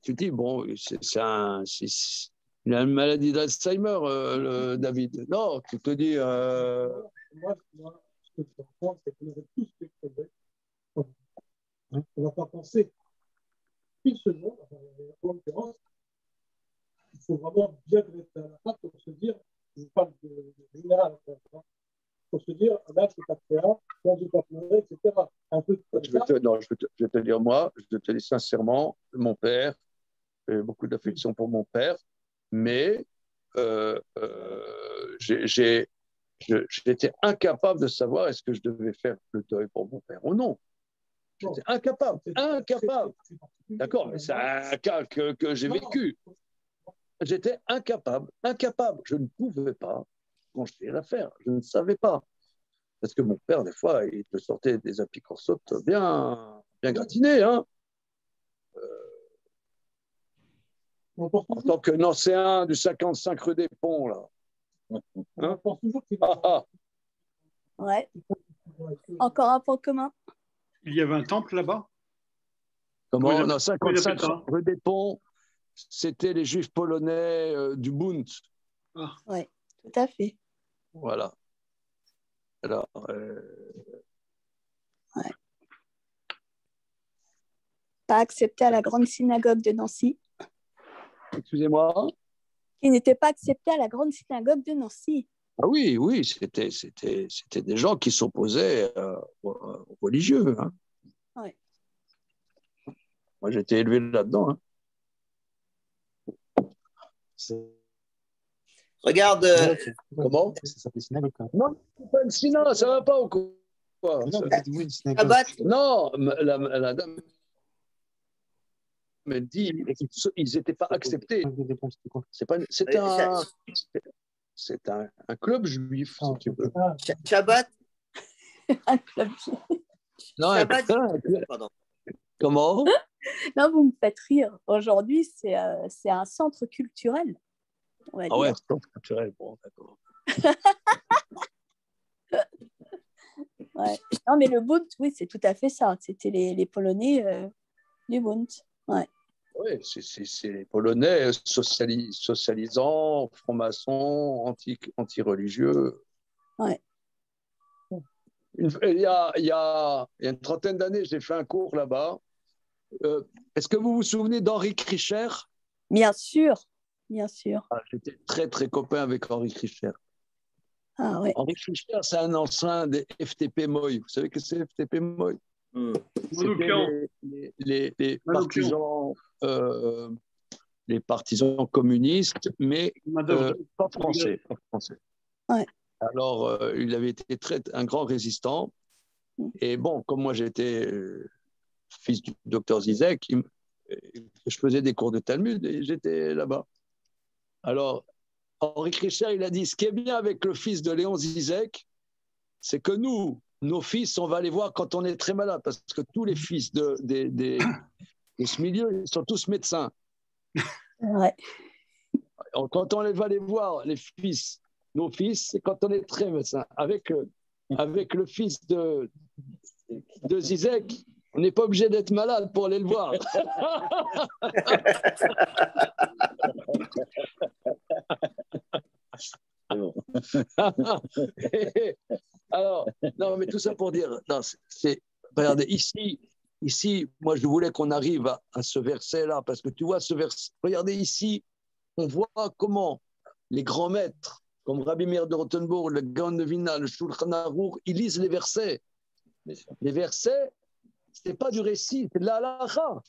tu dis, bon, il a une maladie d'Alzheimer, David. Non, tu te dis. Moi, ce que je comprends, c'est qu'on aurait tous fait progrès. On ne va pas penser une seconde, en l'occurrence, il faut vraiment bien rester à la fin pour se dire, je parle de général, pour se dire, là, je n'ai pas fait là, je n'ai pas pleuré, etc. Un peu je vais te dire, moi, je te dis sincèrement, mon père, j'ai beaucoup d'affection pour mon père, mais j'étais incapable de savoir est-ce que je devais faire le deuil pour mon père ou non. J'étais incapable. D'accord, mais c'est un cas que j'ai vécu. J'étais incapable. Je ne pouvais pas pencher l'affaire. Je ne savais pas. Parce que mon père, des fois, il te sortait des apicorsotes bien gratinés. Hein. En tant que nancéen du 55 rue des Ponts, là. Hein? Ouais. Encore un point commun. Il y avait un temple là-bas? Comment? Oui, non, 55 rue des Ponts, c'était les Juifs polonais du Bund. Ah. Oui, tout à fait. Voilà. Alors, ouais. Pas accepté à la grande synagogue de Nancy. Excusez-moi? Qui n'était pas accepté à la grande synagogue de Nancy. Ah oui, c'était des gens qui s'opposaient aux religieux. Hein. Ouais. Moi, j'étais élevé là-dedans. Hein. Regarde. Comment? Ça s'appelle synagogue. Non, c'est pas une synagogue, ça va pas ou quoi? Non, la dame me dit ils n'étaient pas acceptés. C'est un club juif, si tu veux. Shabbat. Un club juif. Non, Shabbat. Pardon. Comment? Non, vous me faites rire. Aujourd'hui, c'est un centre culturel. Ah ouais, centre culturel, bon, d'accord. Ouais. Non, mais le Bund, oui, c'est tout à fait ça. C'était les Polonais du Bund. Ouais. Oui, c'est les Polonais socialisants, francs-maçons, anti-religieux. Ouais. Il y a une trentaine d'années, j'ai fait un cours là-bas. Est-ce que vous vous souvenez d'Henri Kricher? Bien sûr, bien sûr. Ah, j'étais très, très copain avec Henri Kricher. Ah, ouais. Henri Kricher, c'est un ancien des FTP Moy. Vous savez que c'est FTP Moy? C'était les partisans, les partisans communistes, mais pas français. Ouais. Alors, il avait été un grand résistant. Et bon, comme moi j'étais fils du docteur Zizek, je faisais des cours de Talmud et j'étais là-bas. Alors, Henri Kricher, il a dit, ce qui est bien avec le fils de Léon Zizek, c'est que nos fils, on va les voir quand on est très malade, parce que tous les fils de ce milieu, ils sont tous médecins. Ouais. Quand on va les voir, nos fils, c'est quand on est très médecin. Avec le fils de Zizek, on n'est pas obligé d'être malade pour aller le voir. Alors, non, mais tout ça pour dire, regardez, ici, moi je voulais qu'on arrive à ce verset-là, parce que tu vois ce verset, regardez ici, on voit comment les grands maîtres, comme Rabbi Meir de Rothenburg, le Gaon de Vilna, le Shulchan Aruch, ils lisent les versets. Les versets, ce n'est pas du récit, c'est de la halakha.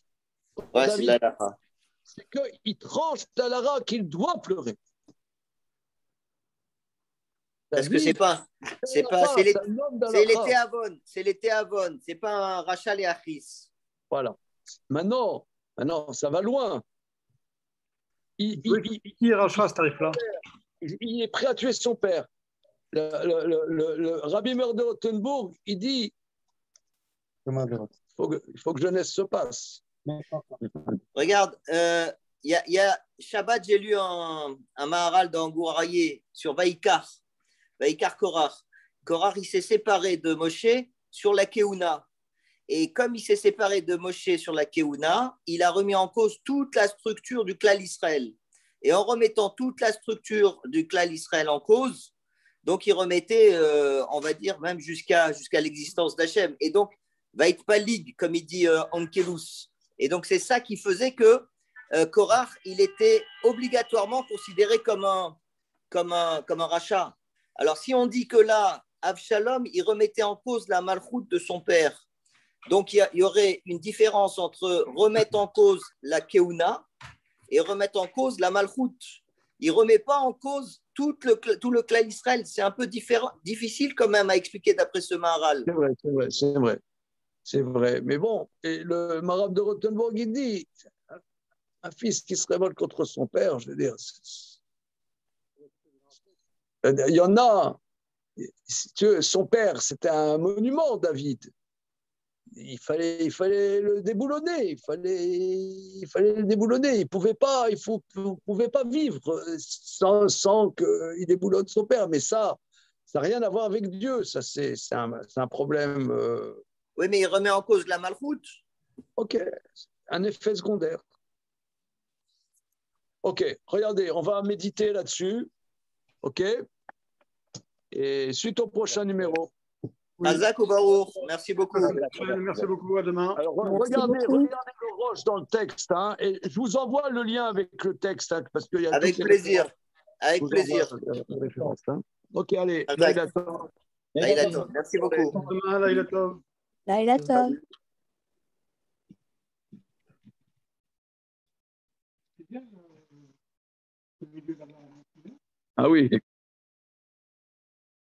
Ouais, c'est de la halakha. C'est qu'il tranche de la halakha qu'il doit pleurer. Parce que c'est les théavones, c'est pas un rachal et achis. Voilà. Maintenant, Maintenant, ça va loin. Qui est Racha à ce tarif-là? Il est prêt à tuer son père. Le Rabbi Meir de Rothenburg, il dit il faut que jeunesse se passe. Regarde, il y a Shabbat, j'ai lu un Maharal dans Gouraye sur Vaïkar Korach. Korach, il s'est séparé de Moshe sur la Keuna. Et comme il s'est séparé de Moshe sur la Keuna, il a remis en cause toute la structure du clan Israël. Et en remettant toute la structure du clan Israël en cause, donc il remettait, on va dire, même jusqu'à l'existence d'Hachem. Et donc, Vaïtpalig, comme il dit Ankelus. Et donc, c'est ça qui faisait que Korach, il était obligatoirement considéré comme un rachat. Alors, si on dit que là, Avshalom, il remettait en cause la malchoute de son père, donc il y aurait une différence entre remettre en cause la Keuna et remettre en cause la malchoute. Il ne remet pas en cause tout le clan Israël. C'est un peu difficile quand même à expliquer d'après ce Maharal. C'est vrai. Mais bon, et le Maharal de Rothenburg, il dit un fils qui se révolte contre son père, je veux dire, il y en a. Son père, c'était un monument, David. Il fallait le déboulonner. Il fallait le déboulonner. Il pouvait pas vivre sans qu'il déboulonne son père. Mais ça n'a rien à voir avec Dieu. Ça, c'est un problème. Oui, mais il remet en cause la malchoute. Ok, un effet secondaire. Ok, regardez, on va méditer là-dessus. Ok. Et suite au prochain numéro. Azak ou Baruch, merci beaucoup. Merci beaucoup, à demain. Alors, regardez le roche dans le texte, hein, et je vous envoie le lien avec le texte. Hein, parce qu'il y a avec plaisir. Avec plaisir. Hein. Ok, allez. Laïla Tov. Merci beaucoup. Demain, Laïla Tov. Laïla Tov. Ah oui.